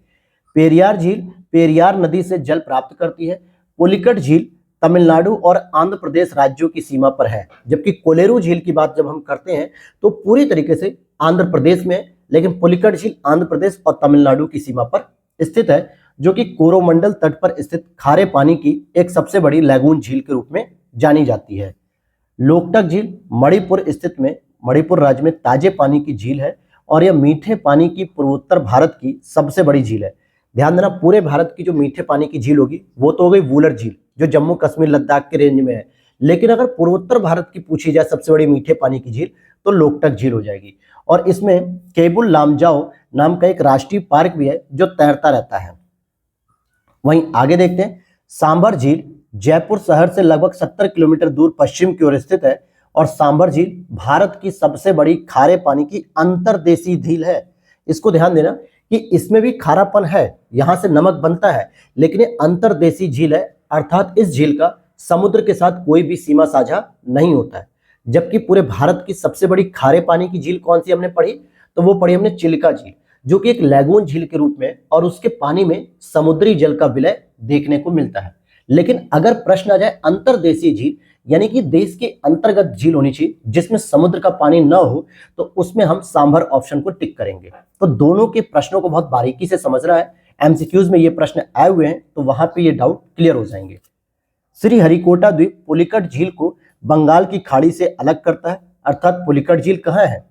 पेरियार झील पेरियार नदी से जल प्राप्त करती है। पुलिकट झील तमिलनाडु और आंध्र प्रदेश राज्यों की सीमा पर है, जबकि कोलेरू झील की बात जब हम करते हैं तो पूरी तरीके से आंध्र प्रदेश में, लेकिन पुलिकट झील आंध्र प्रदेश और तमिलनाडु की सीमा पर स्थित है, जो कि कोरोमंडल तट पर स्थित खारे पानी की एक सबसे बड़ी लैगून झील के रूप में जानी जाती है। लोकटक झील मणिपुर स्थित में मणिपुर राज्य में ताजे पानी की झील है और यह मीठे पानी की पूर्वोत्तर भारत की सबसे बड़ी झील है। ध्यान देना, पूरे भारत की जो मीठे पानी की झील होगी वो तो हो गई वुलर झील जो जम्मू कश्मीर लद्दाख के रेंज में है, लेकिन अगर पूर्वोत्तर भारत की पूछी जाए सबसे बड़ी मीठे पानी की झील तो लोकटक झील हो जाएगी। और इसमें केबुल लामजाओ नाम का एक राष्ट्रीय पार्क भी है जो तैरता रहता है। वहीं आगे देखते हैं, सांभर झील जयपुर शहर से लगभग 70 किलोमीटर दूर पश्चिम की ओर स्थित है और सांभर झील भारत की सबसे बड़ी खारे पानी की अंतर्देशीय झील है। इसको ध्यान देना कि इसमें भी खारापन है, यहां से नमक बनता है, लेकिन ये अंतर्देशीय झील है, अर्थात इस झील का समुद्र के साथ कोई भी सीमा साझा नहीं होता है। जबकि पूरे भारत की सबसे बड़ी खारे पानी की झील कौन सी हमने पढ़ी, तो वो पढ़ी हमने चिल्का झील, जो कि एक लैगून झील के रूप में और उसके पानी में समुद्री जल का विलय देखने को मिलता है। लेकिन अगर प्रश्न आ जाए अंतर्देशीय झील, यानी कि देश के अंतर्गत झील होनी चाहिए जिसमें समुद्र का पानी न हो, तो उसमें हम सांभर ऑप्शन को टिक करेंगे। तो दोनों के प्रश्नों को बहुत बारीकी से समझना है, एमसीक्यूज में ये प्रश्न आए हुए हैं तो वहां पे ये डाउट क्लियर हो जाएंगे। श्रीहरिकोटा द्वीप पुलिकट झील को बंगाल की खाड़ी से अलग करता है, अर्थात पुलिकट झील कहाँ है,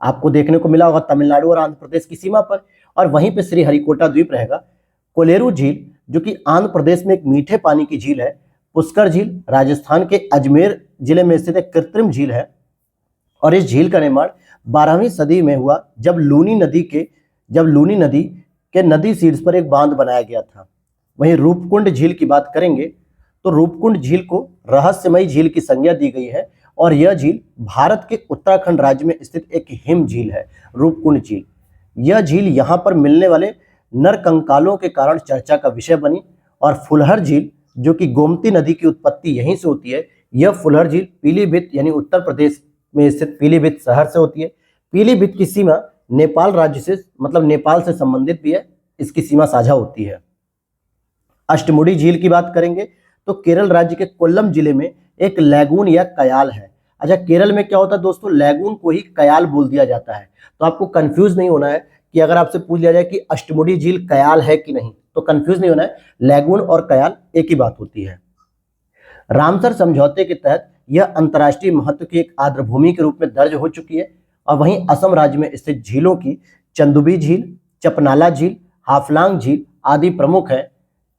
आपको देखने को मिला होगा तमिलनाडु और आंध्र प्रदेश की सीमा पर, और वहीं पे श्रीहरिकोटा द्वीप रहेगा। कोलेरू झील जो कि आंध्र प्रदेश में एक मीठे पानी की झील है। पुष्कर झील राजस्थान के अजमेर जिले में स्थित एक कृत्रिम झील है और इस झील का निर्माण 12वीं सदी में हुआ जब लूनी नदी के नदी शीर्ष पर एक बांध बनाया गया था। वहीं रूपकुंड झील की बात करेंगे तो रूपकुंड झील को रहस्यमयी झील की संज्ञा दी गई है और यह झील भारत के उत्तराखंड राज्य में स्थित एक हिम झील है, रूपकुंड झील। यह झील यहाँ पर मिलने वाले नरकंकालों के कारण चर्चा का विषय बनी। और फुलहर झील जो कि गोमती नदी की उत्पत्ति यहीं से होती है, यह फुलहर झील पीलीभीत यानी उत्तर प्रदेश में स्थित पीलीभीत शहर से होती है। पीलीभीत की सीमा नेपाल राज्य से मतलब नेपाल से संबंधित भी है, इसकी सीमा साझा होती है। अष्टमुडी झील की बात करेंगे तो केरल राज्य के कोल्लम जिले में एक लैगून या कयाल है। अच्छा, केरल में क्या होता है दोस्तों, लैगून को ही कयाल बोल दिया जाता है, तो आपको कंफ्यूज नहीं होना है कि अगर आपसे पूछ लिया जाए कि अष्टमुडी झील कयाल है कि नहीं, तो कंफ्यूज नहीं होना है, लैगून और कयाल एक ही बात होती है। रामसर समझौते के तहत यह अंतर्राष्ट्रीय महत्व की एक आर्द्रभूमि के रूप में दर्ज हो चुकी है और वहीं असम राज्य में स्थित झीलों की चंदुबी झील, चपनाला झील, हाफलांग झील आदि प्रमुख है।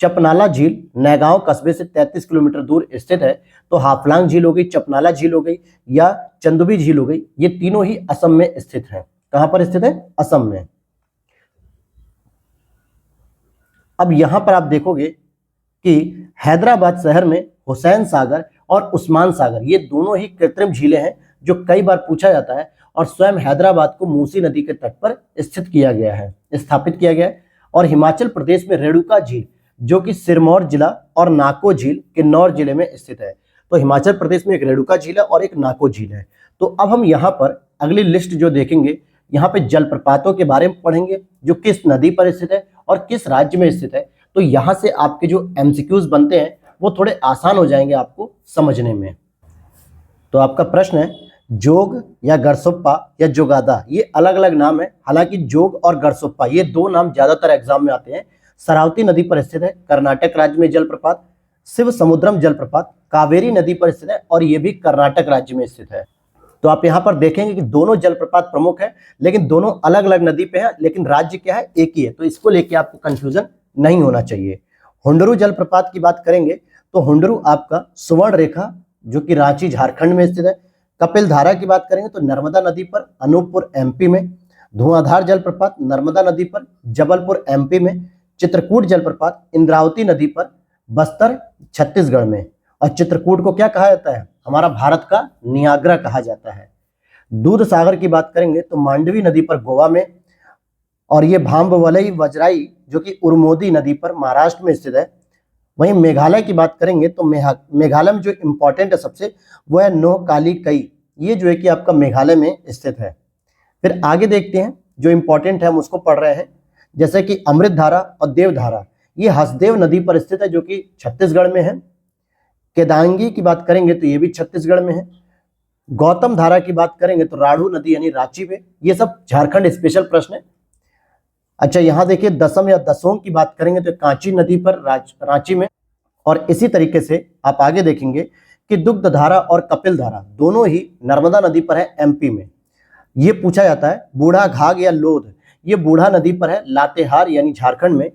चपनाला झील नैगांव कस्बे से 33 किलोमीटर दूर स्थित है, तो हाफलांग झील हो गई, चपनाला झील हो गई या चंदुबी झील हो गई, ये तीनों ही असम में स्थित है। कहां पर स्थित है, असम में। अब यहां पर आप देखोगे कि हैदराबाद शहर में हुसैन सागर और उस्मान सागर ये दोनों ही कृत्रिम झीलें हैं जो कई बार पूछा जाता है और स्वयं हैदराबाद को मूसी नदी के तट पर स्थित किया गया है, स्थापित किया गया है। और हिमाचल प्रदेश में रेणुका झील जो कि सिरमौर जिला और नाको झील किन्नौर जिले में स्थित है, तो हिमाचल प्रदेश में एक रेणुका झील है और एक नाको झील है। तो अब हम यहाँ पर अगली लिस्ट जो देखेंगे, यहाँ पे जलप्रपातों के बारे में पढ़ेंगे जो किस नदी पर स्थित है और किस राज्य में स्थित है। तो यहाँ से आपके जो एमसीक्यूज बनते हैं वो थोड़े आसान हो जाएंगे आपको समझने में। तो आपका प्रश्न है, जोग या गरसोप्पा या जोगादा, ये अलग अलग नाम है। हालांकि जोग और गरसोप्पा ये दो नाम ज्यादातर एग्जाम में आते हैं। शरावती नदी पर स्थित है, कर्नाटक राज्य में जलप्रपात। शिव समुद्रम जलप्रपात कावेरी नदी पर स्थित है और ये भी कर्नाटक राज्य में स्थित है। तो आप यहाँ पर देखेंगे कि दोनों जलप्रपात प्रमुख है, लेकिन दोनों अलग अलग नदी पे है, लेकिन राज्य क्या है, एक ही है। तो इसको लेके आपको कंफ्यूजन नहीं होना चाहिए। हुंडरू जलप्रपात की बात करेंगे तो हुंडरू आपका सुवर्ण रेखा जो कि रांची झारखंड में स्थित है। कपिल धारा की बात करेंगे तो नर्मदा नदी पर अनूपपुर एमपी में। धुआंधार जलप्रपात नर्मदा नदी पर जबलपुर एमपी में। चित्रकूट जलप्रपात इंद्रावती नदी पर बस्तर छत्तीसगढ़ में। और चित्रकूट को क्या कहा जाता है, हमारा भारत का नियाग्रा कहा जाता है। दूध सागर की बात करेंगे तो मांडवी नदी पर गोवा में। और ये भाम्बवलई वजराई जो कि उर्मोदी नदी पर महाराष्ट्र में स्थित है। वहीं मेघालय की बात करेंगे तो मेघालय में जो इंपॉर्टेंट है सबसे वो है नोहकाली कई, ये जो है कि आपका मेघालय में स्थित है। फिर आगे देखते हैं जो इंपॉर्टेंट है हम उसको पढ़ रहे हैं, जैसे कि अमृत धारा और देवधारा, ये हसदेव नदी पर स्थित है जो कि छत्तीसगढ़ में है। केदांगी की बात करेंगे तो ये भी छत्तीसगढ़ में है। गौतम धारा की बात करेंगे तो राढ़ू नदी यानी रांची में। ये सब झारखंड स्पेशल प्रश्न है। अच्छा, यहाँ देखिए दसम या दसोंग की बात करेंगे तो कांची नदी पर रांची में। और इसी तरीके से आप आगे देखेंगे कि दुग्धधारा और कपिल धारा दोनों ही नर्मदा नदी पर है एमपी में। ये पूछा जाता है। बूढ़ा घाघ या लोध, ये बूढ़ा नदी पर है लातेहार यानी झारखंड में।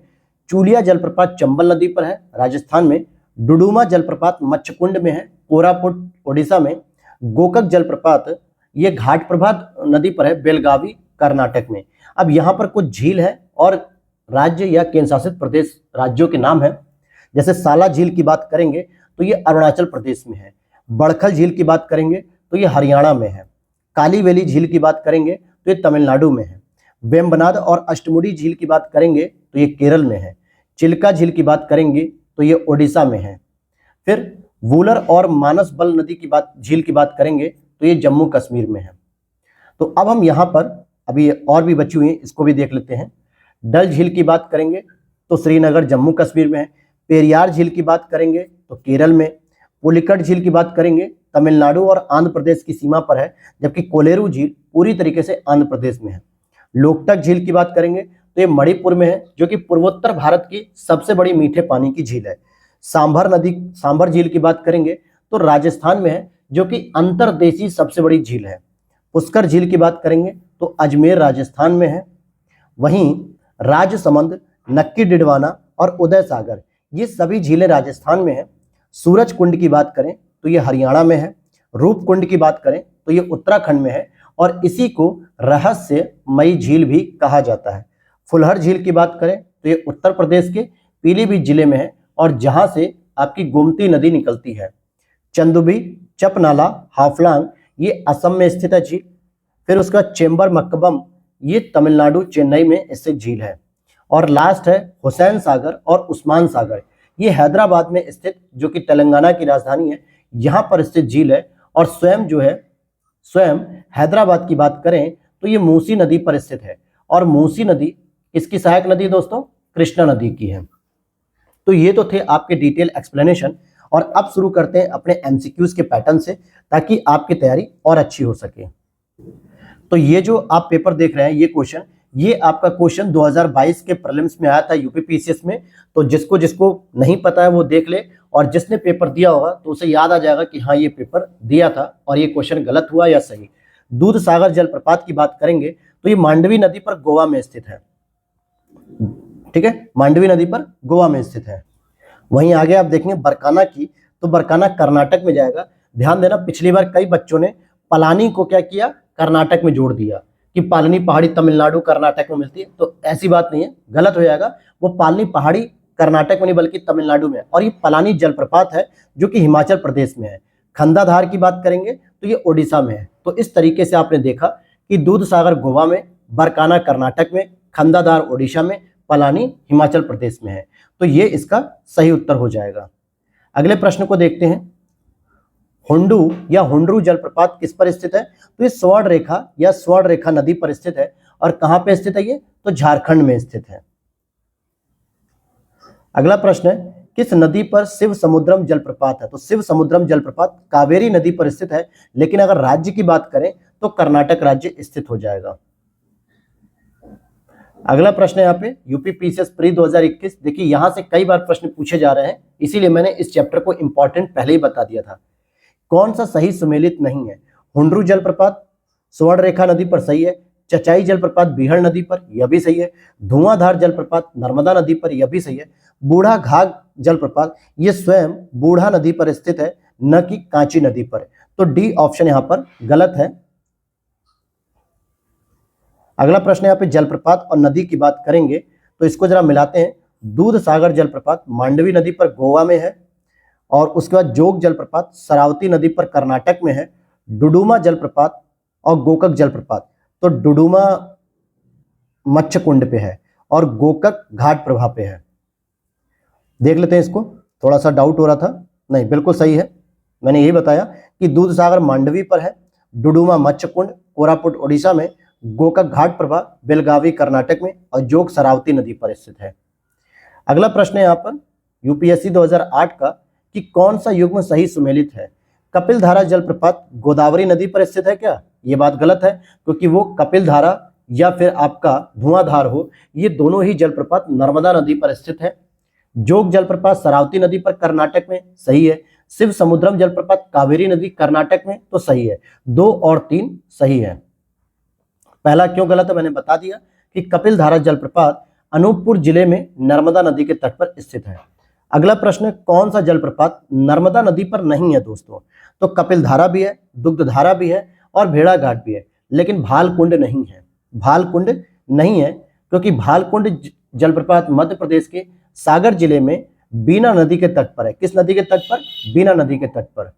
चूलिया जलप्रपात चंबल नदी पर है राजस्थान में। डुडुमा जलप्रपात मच्छकुंड में है कोरापुट ओडिशा में। गोकक जलप्रपात ये घाटप्रभा नदी पर है बेलगावी कर्नाटक में। अब यहाँ पर कुछ झील है और राज्य या केंद्र शासित प्रदेश राज्यों के नाम है। जैसे साला झील की बात करेंगे तो ये अरुणाचल प्रदेश में है। बड़खल झील की बात करेंगे तो ये हरियाणा में है। काली वैली झील की बात करेंगे तो ये तमिलनाडु में है। वेम्बनाड और अष्टमुडी झील की बात करेंगे तो ये केरल में है। चिल्का झील की बात करेंगे तो ये ओडिशा में है। फिर वूलर और मानस बल नदी की बात झील की बात करेंगे तो ये जम्मू कश्मीर में है। तो अब हम यहाँ पर अभी और भी बची हुई हैं, इसको भी देख लेते हैं। डल झील की बात करेंगे तो श्रीनगर जम्मू कश्मीर में है। पेरियार झील की बात करेंगे तो केरल में। पुलिकट झील की बात करेंगे तमिलनाडु और आंध्र प्रदेश की सीमा पर है, जबकि कोलेरू झील पूरी तरीके से आंध्र प्रदेश में है। लोकटक झील की बात करेंगे तो ये मणिपुर में है, जो कि पूर्वोत्तर भारत की सबसे बड़ी मीठे पानी की झील है। सांभर झील की बात करेंगे तो राजस्थान में है, जो कि अंतर्देशीय सबसे बड़ी झील है। पुष्कर झील की बात करेंगे तो अजमेर राजस्थान में है। वहीं राजसमंद, नक्की डिडवाना और उदय सागर ये सभी झीलें राजस्थान में है। सूरज कुंड की बात करें तो ये हरियाणा में है। रूप कुंड की बात करें तो ये उत्तराखंड में है और इसी को रहस्यमयी झील भी कहा जाता है। फुलहर झील की बात करें तो ये उत्तर प्रदेश के पीलीभीत जिले में है और जहां से आपकी गोमती नदी निकलती है। चंदुबी, चपनाला, हाफलांग ये असम में स्थित है झील। फिर उसका चेंबर मकबम ये तमिलनाडु चेन्नई में स्थित झील है। और लास्ट है हुसैन सागर और उस्मान सागर, ये हैदराबाद में स्थित, जो कि तेलंगाना की राजधानी है, यहाँ पर स्थित झील है। और स्वयं हैदराबाद की बात करें तो ये मूसी नदी पर स्थित है। और मूसी नदी किसकी सहायक नदी दोस्तों? कृष्णा नदी की है। तो ये तो थे आपके डिटेल एक्सप्लेनेशन, और अब शुरू करते हैं अपने एमसीक्यूज के पैटर्न से, ताकि आपकी तैयारी और अच्छी हो सके। तो ये जो आप पेपर देख रहे हैं, ये क्वेश्चन, ये आपका क्वेश्चन 2022 के प्रीलिम्स में आया था यूपी पीसीएस में। तो जिसको जिसको नहीं पता है वो देख ले, और जिसने पेपर दिया होगा तो उसे याद आ जाएगा कि हाँ ये पेपर दिया था और ये क्वेश्चन गलत हुआ या सही। दूध सागर जलप्रपात की बात करेंगे तो ये मांडवी नदी पर गोवा में स्थित है। ठीक है, मांडवी नदी पर गोवा में स्थित है। वहीं आगे आप देखेंगे बरकाना की, तो बरकाना कर्नाटक में जाएगा। ध्यान देना, पिछली बार कई बच्चों ने पलानी को क्या किया, कर्नाटक में जोड़ दिया कि पालनी पहाड़ी तमिलनाडु कर्नाटक में मिलती है। तो ऐसी बात नहीं है, गलत हो जाएगा। वो पालनी पहाड़ी कर्नाटक में नहीं बल्कि तमिलनाडु में है। और ये पलानी जलप्रपात है जो कि हिमाचल प्रदेश में है। खंडाधार की बात करेंगे तो ये ओडिशा में है। तो इस तरीके से आपने देखा कि दूध सागर गोवा में, बरकाना कर्नाटक में, खंडाधार ओडिशा में, पलानी हिमाचल प्रदेश में है। तो ये इसका सही उत्तर हो जाएगा। अगले प्रश्न को देखते हैं। हुंडू या हुंडरू जलप्रपात किस पर स्थित है? तो ये स्वर्ण रेखा या स्वर्ण रेखा नदी पर स्थित है। और कहां पे स्थित है ये? तो झारखंड में स्थित है। अगला प्रश्न है, किस नदी पर शिव समुद्रम जलप्रपात है? तो शिव समुद्रम जलप्रपात कावेरी नदी पर स्थित है। लेकिन अगर राज्य की बात करें तो कर्नाटक राज्य स्थित हो जाएगा। अगला प्रश्न है यहाँ पे यूपी पीसीएस प्री 2021। देखिए यहां से कई बार प्रश्न पूछे जा रहे हैं, इसीलिए मैंने इस चैप्टर को इंपॉर्टेंट पहले ही बता दिया था। कौन सा सही सुमेलित नहीं है? हुंडरू जलप्रपात स्वर्ण रेखा नदी पर सही है। चचाई जलप्रपात बिहार नदी पर, यह भी सही है। धुआंधार जलप्रपात नर्मदा नदी पर, यह भी सही है। बूढ़ा घाघ जलप्रपात ये स्वयं बूढ़ा नदी पर स्थित है, न कि कांची नदी पर। तो डी ऑप्शन यहां पर गलत है। अगला प्रश्न यहाँ पे जलप्रपात और नदी की बात करेंगे तो इसको जरा मिलाते हैं। दूध सागर जलप्रपात मांडवी नदी पर गोवा में है। और उसके बाद जोग जलप्रपात शरावती नदी पर कर्नाटक में है। डुडुमा जलप्रपात और गोकक जलप्रपात, तो डुडुमा मच्छकुंड पे है और गोकक घाट प्रभा पे है। देख लेते हैं इसको, थोड़ा सा डाउट हो रहा था, नहीं बिल्कुल सही है। मैंने यही बताया कि दूध सागर मांडवी पर है, डुडुमा मच्छकुंड कोरापुट ओडिशा में, गोकक घाट प्रभा बेलगावी कर्नाटक में, और जोग शरावती नदी पर स्थित है। अगला प्रश्न है यहाँ पर यूपीएससी 2008 का कि कौन सा युग्म सही सुमेलित है? कपिल धारा जलप्रपात गोदावरी नदी पर स्थित है क्या? ये बात गलत है, क्योंकि वो कपिल धारा या फिर आपका धुआंधार हो, ये दोनों ही जलप्रपात नर्मदा नदी पर स्थित है। जोग जलप्रपात शरावती नदी पर कर्नाटक में, सही है। शिव समुद्रम जलप्रपात कावेरी नदी कर्नाटक में, तो सही है। 2 और 3 सही है। पहला क्यों गलत है मैंने बता दिया कि कपिल धारा जलप्रपात अनूपपुर जिले में नर्मदा नदी के तट पर स्थित है। अगला प्रश्न, कौन सा जलप्रपात नर्मदा नदी पर नहीं है दोस्तों? तो कपिल धारा भी है, दुग्ध धारा भी है और भेड़ाघाट भी है, लेकिन भालकुंड नहीं है। भालकुंड नहीं है क्योंकि भालकुंड जलप्रपात मध्य प्रदेश के सागर जिले में बीना नदी के तट पर है। किस नदी के तट पर? बीना नदी के तट पर।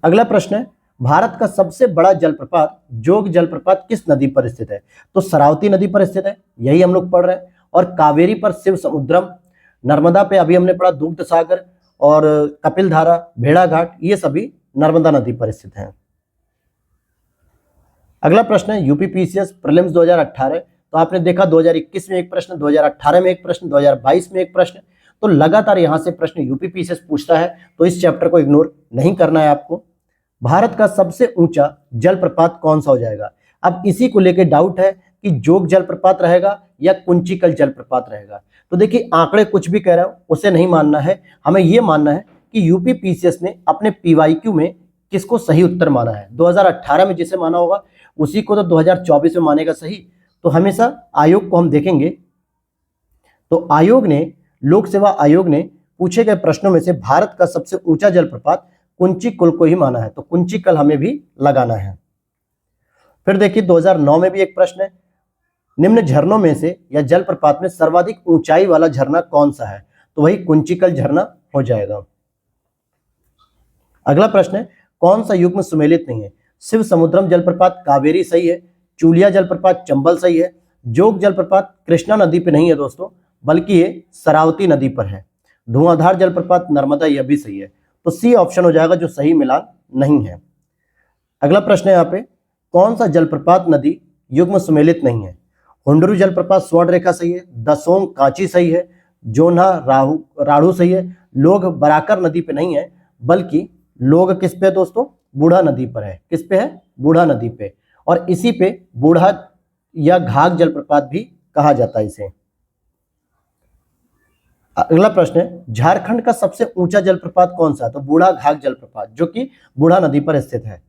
अगला प्रश्न है, भारत का सबसे बड़ा जलप्रपात जोग जलप्रपात किस नदी पर स्थित है? तो शरावती नदी पर स्थित है, यही हम लोग पढ़ रहे हैं। और कावेरी पर शिव समुद्रम, नर्मदा पे अभी हमने पढ़ा दूध सागर, और कपिल धारा, भेड़ाघाट, ये सभी नर्मदा नदी पर स्थित हैं। अगला प्रश्न है यूपीपीसीएस प्रीलिम्स 2018। तो आपने देखा 2021 में एक प्रश्न, 2018 में एक प्रश्न, 2022 में एक प्रश्न, तो लगातार यहां से प्रश्न यूपीपीसीएस पूछता है, तो इस चैप्टर को इग्नोर नहीं करना है आपको। भारत का सबसे ऊंचा जलप्रपात कौन सा हो जाएगा? अब इसी को लेकर डाउट है कि जोग जलप्रपात रहेगा या कुंचिकल जलप्रपात रहेगा। तो देखिए, आंकड़े कुछ भी कह रहे हो उसे नहीं मानना है, हमें यह मानना है कि यूपीपीसीएस ने अपने पीवाईक्यू में किसको सही उत्तर माना है। 2018 में जिसे माना होगा उसी को तो 2024 में मानेगा सही। तो हमेशा आयोग को हम देखेंगे, तो आयोग ने, लोक सेवा आयोग ने पूछे गए प्रश्नों में से भारत का सबसे ऊंचा जलप्रपात कुंचिकल को ही माना है, तो कुंचिकल हमें भी लगाना है। फिर देखिए 2009 में भी एक प्रश्न है, निम्न झरनों में से या जलप्रपात में सर्वाधिक ऊंचाई वाला झरना कौन सा है? तो वही कुंचिकल झरना हो जाएगा। अगला प्रश्न है, कौन सा युग्म सुमेलित नहीं है? शिव समुद्रम जलप्रपात कावेरी सही है, चूलिया जलप्रपात चंबल सही है, जोग जलप्रपात कृष्णा नदी पे नहीं है दोस्तों, बल्कि ये शरावती नदी पर है, धुआंधार जलप्रपात नर्मदा, यह भी सही है। तो सी ऑप्शन हो जाएगा जो सही मिलान नहीं है। अगला प्रश्न है यहाँ पे, कौन सा जलप्रपात नदी युग्म सुमेलित नहीं है? हुंडरू जलप्रपात स्वर्ण रेखा सही है, दसोंग कांची सही है, जोन्हा राढ़ू सही है, लोग बराकर नदी पे नहीं है, बल्कि लोग किस पे है दोस्तों? बूढ़ा नदी पर है। किस पे है? बूढ़ा नदी पे, और इसी पे बूढ़ा या घाघ जलप्रपात भी कहा जाता है इसे। अगला प्रश्न है, झारखंड का सबसे ऊंचा जलप्रपात कौन सा है? तो बूढ़ा घाघ जलप्रपात, जो कि बूढ़ा नदी पर स्थित है।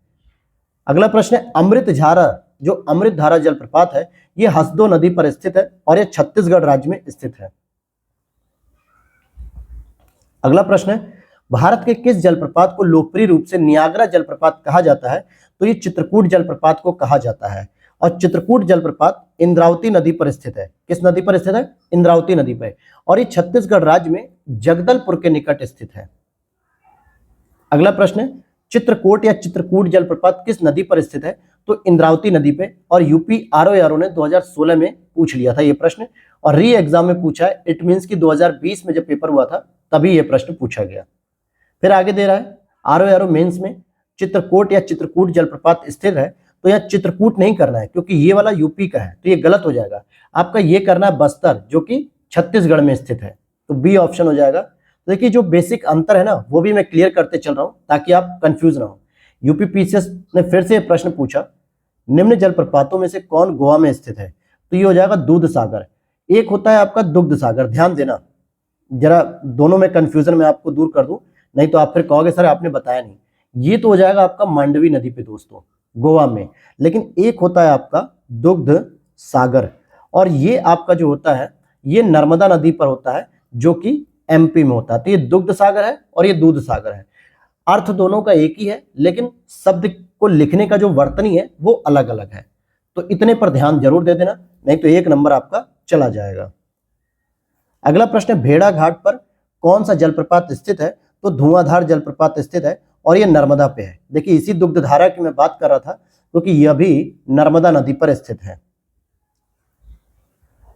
अगला प्रश्न है, अमृत धारा, जो अमृत धारा जलप्रपात है, यह हसदो नदी पर स्थित है और यह छत्तीसगढ़ राज्य में स्थित है। अगला प्रश्न है, भारत के किस जलप्रपात को लोकप्रिय रूप से नियाग्रा जलप्रपात कहा जाता है? तो ये चित्रकूट जलप्रपात को कहा जाता है, और चित्रकूट जलप्रपात इंद्रावती नदी पर स्थित है। किस नदी पर स्थित है? इंद्रावती नदी पर, और ये छत्तीसगढ़ राज्य में जगदलपुर के निकट स्थित है। अगला प्रश्न है, चित्रकोट या चित्रकूट जलप्रपात किस नदी पर स्थित है? तो इंद्रावती नदी पे, और यूपी आरओ ने 2016 में पूछ लिया था ये प्रश्न, और री एग्जाम में पूछा है। इट मीन्स कि 2020 में जब पेपर हुआ था तभी ये प्रश्न पूछा गया। फिर आगे दे रहा है, आरओ मेंस में चित्रकोट या चित्रकूट जलप्रपात स्थित है, तो यहाँ चित्रकूट नहीं करना है क्योंकि ये वाला यूपी का है, तो ये गलत हो जाएगा। आपका ये करना है बस्तर, जो कि छत्तीसगढ़ में स्थित है, तो बी ऑप्शन हो जाएगा। तो देखिए, जो बेसिक अंतर है ना, वो भी मैं क्लियर करते चल रहा हूँ ताकि आप कंफ्यूज ना हो। यूपीपीसीएस ने फिर से प्रश्न पूछा, निम्न जलप्रपातों में से कौन गोवा में स्थित है? तो ये हो जाएगा दूध सागर। एक होता है आपका दुग्ध सागर, ध्यान देना जरा, दोनों में कंफ्यूजन मैं आपको दूर कर दूं, नहीं तो आप फिर कहोगे सर आपने बताया नहीं। ये तो हो जाएगा आपका मांडवी नदी पे दोस्तों, गोवा में। लेकिन एक होता है आपका दुग्ध सागर, और ये आपका जो होता है ये नर्मदा नदी पर होता है, जो कि एमपी में होता है। तो ये दुग्ध सागर है और ये दूध सागर है। अर्थ दोनों का एक ही है, लेकिन शब्द को लिखने का जो वर्तनी है वो अलग अलग है। तो इतने पर ध्यान जरूर दे देना, नहीं तो 1 नंबर आपका चला जाएगा। अगला प्रश्न है, भेड़ाघाट पर कौन सा जलप्रपात स्थित है? तो धुआंधार जलप्रपात स्थित है, और यह नर्मदा पे है। देखिए, इसी दुग्ध धारा की मैं बात कर रहा था, क्योंकि यह भी नर्मदा नदी पर स्थित है।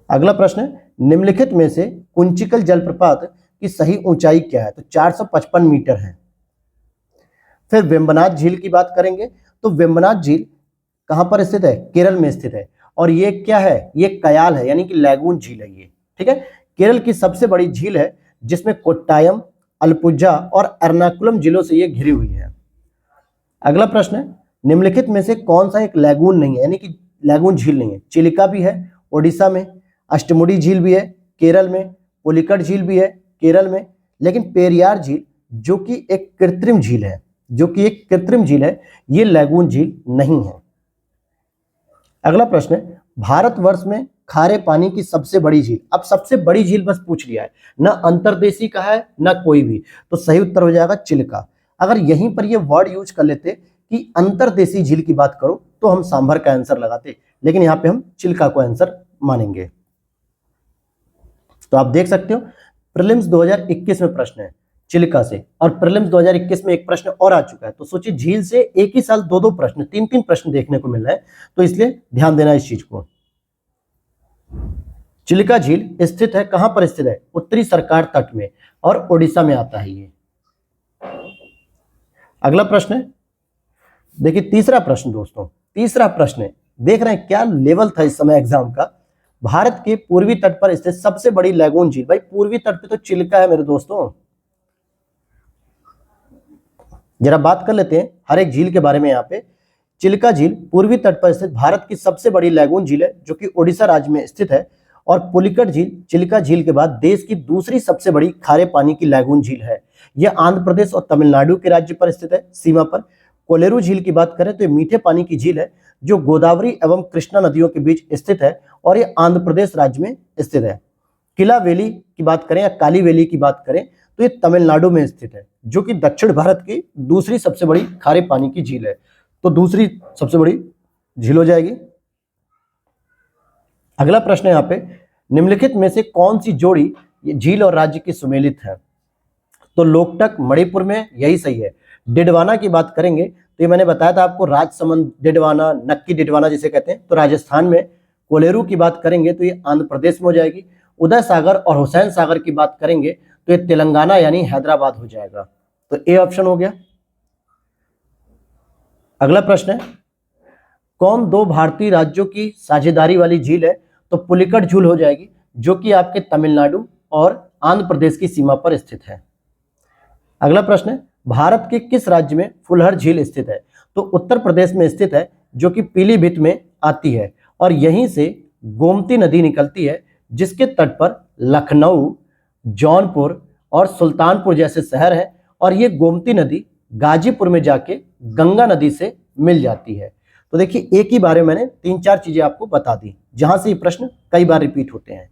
अगला प्रश्न है, निम्नलिखित में से कुंचिकल जलप्रपात की सही ऊंचाई क्या है? तो 455 मीटर है। फिर वेम्बनाथ झील की बात करेंगे, तो वेम्बनाथ झील कहां पर स्थित है? केरल में स्थित है, और ये क्या है? ये कयाल है, यानी कि लैगून झील है ये, ठीक है। केरल की सबसे बड़ी झील है, जिसमें कोट्टायम, अलपुझा और एर्नाकुलम जिलों से ये घिरी हुई है। अगला प्रश्न है, निम्नलिखित में से कौन सा एक लैगून नहीं है, यानी कि लैगून झील नहीं है? चिलिका भी है ओडिशा में, अष्टमुडी झील भी है केरल में, पुलिकट झील भी है केरल में, लेकिन पेरियार झील जो कि एक कृत्रिम झील है, ये लैगून झील नहीं है। अगला प्रश्न है, भारतवर्ष में खारे पानी की सबसे बड़ी झील। अब सबसे बड़ी झील बस पूछ लिया है, ना अंतर्देशीय का है ना कोई भी, तो सही उत्तर हो जाएगा चिल्का। अगर यहीं पर ये वर्ड यूज कर लेते कि अंतर्देशीय झील की बात करो तो हम सांभर का आंसर लगाते, लेकिन यहां पे हम चिल्का को आंसर मानेंगे। तो आप देख सकते हो प्रीलिम्स 2021 में प्रश्न है चिल्का से, और प्रीलिम्स 2021 में एक प्रश्न और आ चुका है। तो सोचिए झील से एक ही साल दो प्रश्न, तीन प्रश्न देखने को मिल रहे हैं, तो इसलिए ध्यान देना इस चीज को। चिल्का झील स्थित है, कहां पर स्थित है? उत्तरी सरकार तट में, और ओडिशा में आता है ये। अगला प्रश्न है, देखिए तीसरा प्रश्न दोस्तों, तीसरा प्रश्न है, देख रहे हैं क्या लेवल था इस समय एग्जाम का। भारत के पूर्वी तट पर स्थित सबसे बड़ी लैगून झील। भाई पूर्वी तट पे तो चिल्का है मेरे दोस्तों। जरा बात कर लेते हैं हर एक झील के बारे में। यहाँ पे चिल्का झील पूर्वी तट पर स्थित भारत की सबसे बड़ी लैगून झील है, जो कि ओडिशा राज्य में स्थित है। और पुलिकट झील चिल्का झील के बाद देश की दूसरी सबसे बड़ी खारे पानी की लैगून झील है। यह आंध्र प्रदेश और तमिलनाडु के राज्य पर स्थित है, सीमा पर। कोलेरू झील की बात करें तो ये मीठे पानी की झील है, जो गोदावरी एवं कृष्णा नदियों के बीच स्थित है, और ये आंध्र प्रदेश राज्य में स्थित है। किला वैली की बात करें या काली वैली की बात करें तो ये तमिलनाडु में स्थित है, जो कि दक्षिण भारत की दूसरी सबसे बड़ी खारे पानी की झील है। तो दूसरी सबसे बड़ी झील हो जाएगी। अगला प्रश्न है यहाँ पे, निम्नलिखित में से कौन सी जोड़ी झील और राज्य की सुमेलित है? तो लोकटक मणिपुर में, यही सही है। डिडवाना की बात करेंगे तो ये मैंने बताया था आपको, राजसमंद डिडवाना, नक्की डिडवाना जिसे कहते हैं, तो राजस्थान में। कोलेरू की बात करेंगे तो ये आंध्र प्रदेश में हो जाएगी। उदय सागर और हुसैन सागर की बात करेंगे तो ये तेलंगाना यानी हैदराबाद हो जाएगा। तो ए ऑप्शन हो गया। अगला प्रश्न है, कौन दो भारतीय राज्यों की साझेदारी वाली झील है? तो पुलिकट झील हो जाएगी, जो कि आपके तमिलनाडु और आंध्र प्रदेश की सीमा पर स्थित है। अगला प्रश्न है, भारत के किस राज्य में फुलहर झील स्थित है? तो उत्तर प्रदेश में स्थित है, जो कि पीलीभीत में आती है, और यहीं से गोमती नदी निकलती है, जिसके तट पर लखनऊ, जौनपुर और सुल्तानपुर जैसे शहर हैं, और ये गोमती नदी गाजीपुर में जाके गंगा नदी से मिल जाती है। तो देखिए एक ही बारे में मैंने 3-4 चीजें आपको बता दी, जहां से ये प्रश्न कई बार रिपीट होते हैं।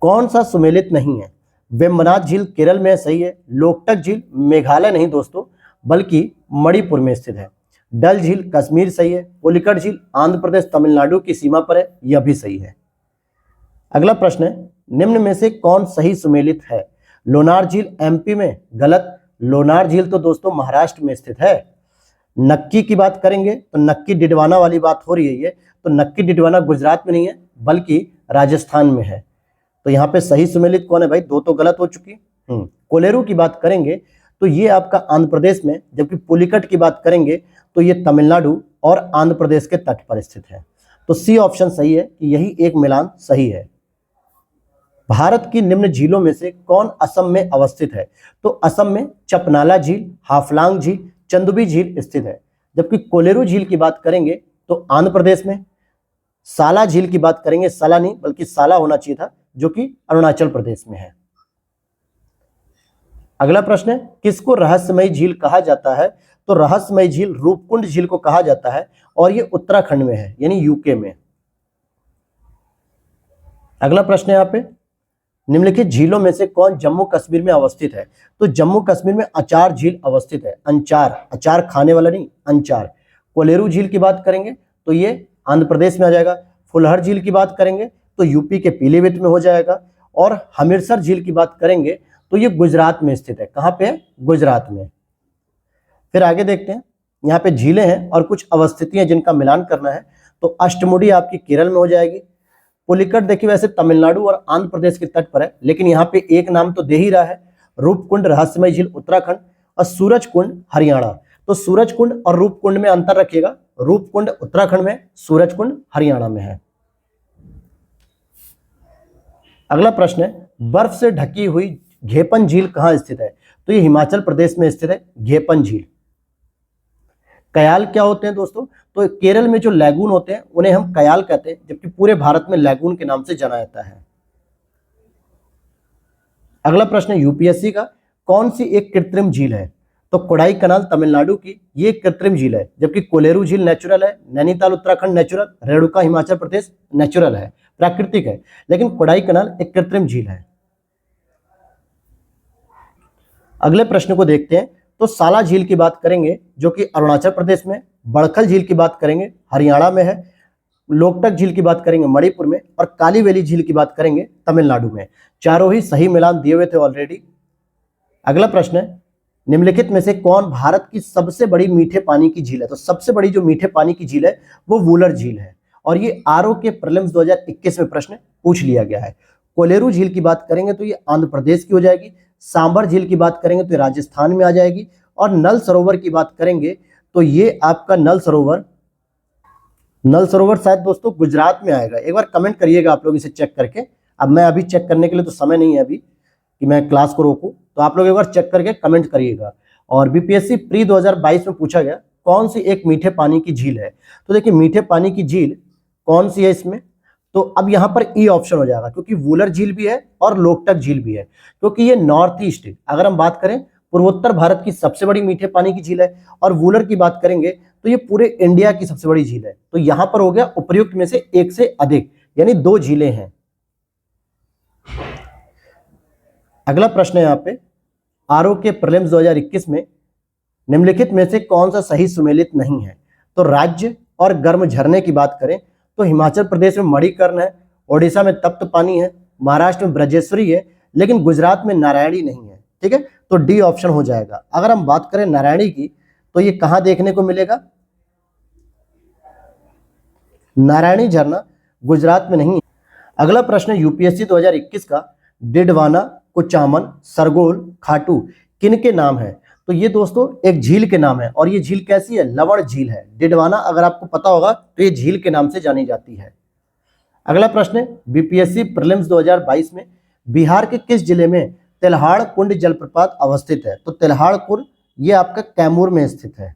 कौन सा सुमेलित नहीं है? वेम्बनाथ झील केरल में सही है। लोकटक झील मेघालय नहीं दोस्तों, बल्कि मणिपुर में स्थित है। डल झील कश्मीर सही है। पुलिकट झील आंध्र प्रदेश तमिलनाडु की सीमा पर है, यह भी सही है। अगला प्रश्न है, निम्न में से कौन सही सुमेलित है? लोनार झील एमपी में, गलत। लोनार झील तो दोस्तों महाराष्ट्र में स्थित है। नक्की की बात करेंगे तो नक्की डिडवाना वाली बात हो रही है ये, तो नक्की डिडवाना गुजरात में नहीं है, बल्कि राजस्थान में है। तो यहाँ पे सही सुमेलित कौन है भाई? दो तो गलत हो चुकी। कोलेरू की बात करेंगे तो ये आपका आंध्र प्रदेश में, जबकि पुलिकट की बात करेंगे तो ये तमिलनाडु और आंध्र प्रदेश के तट पर स्थित है। तो सी ऑप्शन सही है कि यही एक मिलान सही है। भारत की निम्न झीलों में से कौन असम में अवस्थित है? तो असम में चपनाला झील, हाफलांग झील, चंदुबी झील स्थित है। जबकि कोलेरू झील की बात करेंगे तो आंध्र प्रदेश में। साला झील की बात करेंगे, साला नहीं बल्कि साला होना चाहिए था, जो कि अरुणाचल प्रदेश में है। अगला प्रश्न है, किसको रहस्यमयी झील कहा जाता है? तो रहस्यमयी झील रूपकुंड झील को कहा जाता है, और ये उत्तराखंड में है, यानी यूके में। अगला प्रश्न है यहाँ पे, निम्नलिखित झीलों में से कौन जम्मू कश्मीर में अवस्थित है? तो जम्मू कश्मीर में अंचार झील अवस्थित है। अंचार, अचार खाने वाला नहीं, अंचार। कोलेरू झील की बात करेंगे तो ये आंध्र प्रदेश में आ जाएगा। फुलहर झील की बात करेंगे तो यूपी के पीलीभीत में हो जाएगा। और हमीरसर झील की बात करेंगे तो ये गुजरात में स्थित है। कहाँ पे है? गुजरात में। फिर आगे देखते हैं, यहाँ पे झीलें हैं और कुछ अवस्थितियां जिनका मिलान करना है। तो अष्टमुडी आपकी केरल में हो जाएगी। पुलिकट देखिए वैसे तमिलनाडु और आंध्र प्रदेश के तट पर है, लेकिन यहाँ पे एक नाम तो दे ही रहा है, रूपकुंड रहस्यमय झील उत्तराखंड, और सूरजकुंड हरियाणा। तो सूरजकुंड और रूपकुंड में अंतर रखिएगा, रूपकुंड उत्तराखंड में, सूरजकुंड हरियाणा में है। अगला प्रश्न है, बर्फ से ढकी हुई घेपन झील कहाँ स्थित है? तो ये हिमाचल प्रदेश में स्थित है, घेपन झील। कयाल क्या होते हैं दोस्तों? तो केरल में जो लैगून होते हैं उन्हें हम कयाल कहते हैं, जबकि पूरे भारत में लैगून के नाम से जाना जाता है। अगला प्रश्न है यूपीएससी का, कौन सी एक कृत्रिम झील है? तो कोडाई कनाल तमिलनाडु की ये एक कृत्रिम झील है, जबकि कोलेरू झील नेचुरल है, नैनीताल उत्तराखंड नेचुरल, रेणुका हिमाचल प्रदेश नेचुरल है, प्राकृतिक है, लेकिन कोडाई कनाल एक कृत्रिम झील है। अगले प्रश्न को देखते हैं। तो साला झील की बात करेंगे जो कि अरुणाचल प्रदेश में, बड़खल झील की बात करेंगे हरियाणा में है, लोकटक झील की बात करेंगे मणिपुर में, और काली वैली झील की बात करेंगे तमिलनाडु में। चारों ही सही मिलान दिए हुए थे ऑलरेडी। अगला प्रश्न है निम्नलिखित में से कौन भारत की सबसे बड़ी मीठे पानी की झील है? तो सबसे बड़ी जो मीठे पानी की झील है वो वूलर झील है, और ये आरओ के प्रीलिम्स 2021 में प्रश्न पूछ लिया गया है। कोलेरू झील की बात करेंगे तो ये आंध्र प्रदेश की हो जाएगी, सांबर झील की बात करेंगे तो ये राजस्थान में आ जाएगी, और नल सरोवर की बात करेंगे तो ये आपका नल सरोवर शायद दोस्तों गुजरात में आएगा। एक बार कमेंट करिएगा आप लोग इसे चेक करके। अब मैं अभी चेक करने के लिए तो समय नहीं है अभी कि मैं क्लास को रोकूं, तो आप लोग एक बार चेक करके कमेंट करिएगा। और बीपीएससी प्री 2022 में पूछा गया कौन सी एक मीठे पानी की झील है? तो देखिए मीठे पानी की झील कौन सी है इसमें, तो अब यहाँ पर ई ऑप्शन हो जाएगा, क्योंकि वूलर झील भी है और लोकटक झील भी है, क्योंकि ये नॉर्थ ईस्ट, अगर हम बात करें पूर्वोत्तर भारत की सबसे बड़ी मीठे पानी की झील है, और वूलर की बात करेंगे तो ये पूरे इंडिया की सबसे बड़ी झील है। तो यहां पर हो गया उपर्युक्त में से एक से अधिक, यानी 2 झीलें हैं। अगला प्रश्न है यहाँ पे, आरओ के प्रीलिम्स 2021 में निम्नलिखित में से कौन सा सही सुमेलित नहीं है? तो राज्य और गर्म झरने की बात करें तो हिमाचल प्रदेश में मणिकर्ण है, ओडिशा में तप्त पानी है, महाराष्ट्र में ब्रजेश्वरी है, लेकिन गुजरात में नारायणी नहीं है। ठीक है, तो डी ऑप्शन हो जाएगा। अगर हम बात करें नारायणी की तो ये कहां देखने को मिलेगा? नारायणी झरना गुजरात में नहीं है। अगला प्रश्न यूपीएससी 2021 का, डिडवाना, कुचामन, सरगोल, खाटू किन के नाम है? तो ये दोस्तों एक झील के नाम है, और ये झील कैसी है? लवण झील है। डिडवाना अगर आपको पता होगा तो ये झील के नाम से जानी जाती है। अगला प्रश्न है बीपीएससी प्रीलिम्स 2022 में बिहार के किस जिले में तेल्हाड़ कुंड जलप्रपात अवस्थित है? तो तेल्हाड़ कुंड ये आपका कैमूर में स्थित है।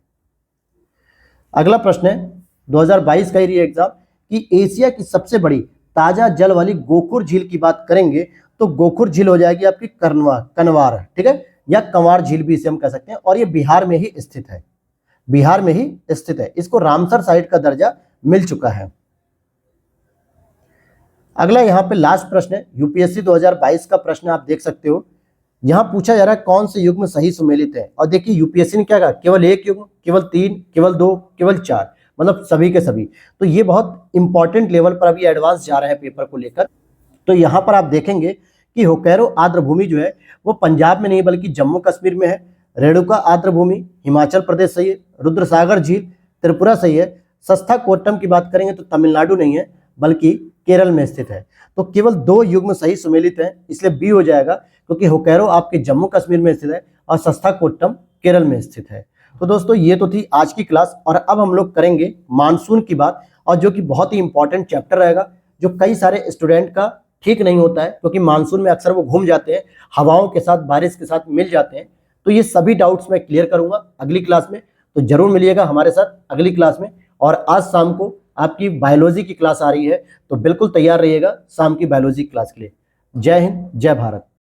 अगला प्रश्न है 2022 का ही एग्जाम कि एशिया की सबसे बड़ी ताजा जल वाली गोखुर झील की बात करेंगे तो गोखुर झील हो जाएगी आपकी कनवार, ठीक है, या कंवार झील भी इसे हम कह सकते हैं, और ये बिहार में ही स्थित है, बिहार में ही स्थित है। इसको रामसर साइट का दर्जा मिल चुका है। अगला यहाँ पे लास्ट प्रश्न है यूपीएससी 2022 का प्रश्न, आप देख सकते हो यहां पूछा जा रहा है कौन से युग्म सही सुमेलित है। और देखिए यूपीएससी ने क्या कहा, केवल एक युग्म, केवल 3, केवल 2, केवल 4, मतलब सभी के सभी। तो ये बहुत इंपॉर्टेंट लेवल पर अभी एडवांस जा रहे हैं पेपर को लेकर। तो यहाँ पर आप देखेंगे कि होकैरो आर्द्र भूमि जो है वो पंजाब में नहीं बल्कि जम्मू कश्मीर में है, रेणुका आर्द्र भूमि हिमाचल प्रदेश सही है, रुद्रसागर झील त्रिपुरा सही है, सस्ता कोट्टम की बात करेंगे तो तमिलनाडु नहीं है बल्कि केरल में स्थित है। तो केवल 2 युग्म सही सुमेलित हैं, इसलिए बी हो जाएगा, क्योंकि होकैरो आपके जम्मू कश्मीर में स्थित है और सस्ता कोट्टम केरल में स्थित है। तो दोस्तों ये तो थी आज की क्लास, और अब हम लोग करेंगे मानसून की बात, और जो कि बहुत ही इंपॉर्टेंट चैप्टर रहेगा, जो कई सारे स्टूडेंट का ठीक नहीं होता है, क्योंकि मानसून में अक्सर वो घूम जाते हैं, हवाओं के साथ बारिश के साथ मिल जाते हैं। तो ये सभी डाउट्स मैं क्लियर करूंगा अगली क्लास में, तो जरूर मिलिएगा हमारे साथ अगली क्लास में। और आज शाम को आपकी बायोलॉजी की क्लास आ रही है, तो बिल्कुल तैयार रहिएगा शाम की बायोलॉजी क्लास के लिए। जय हिंद, जय भारत।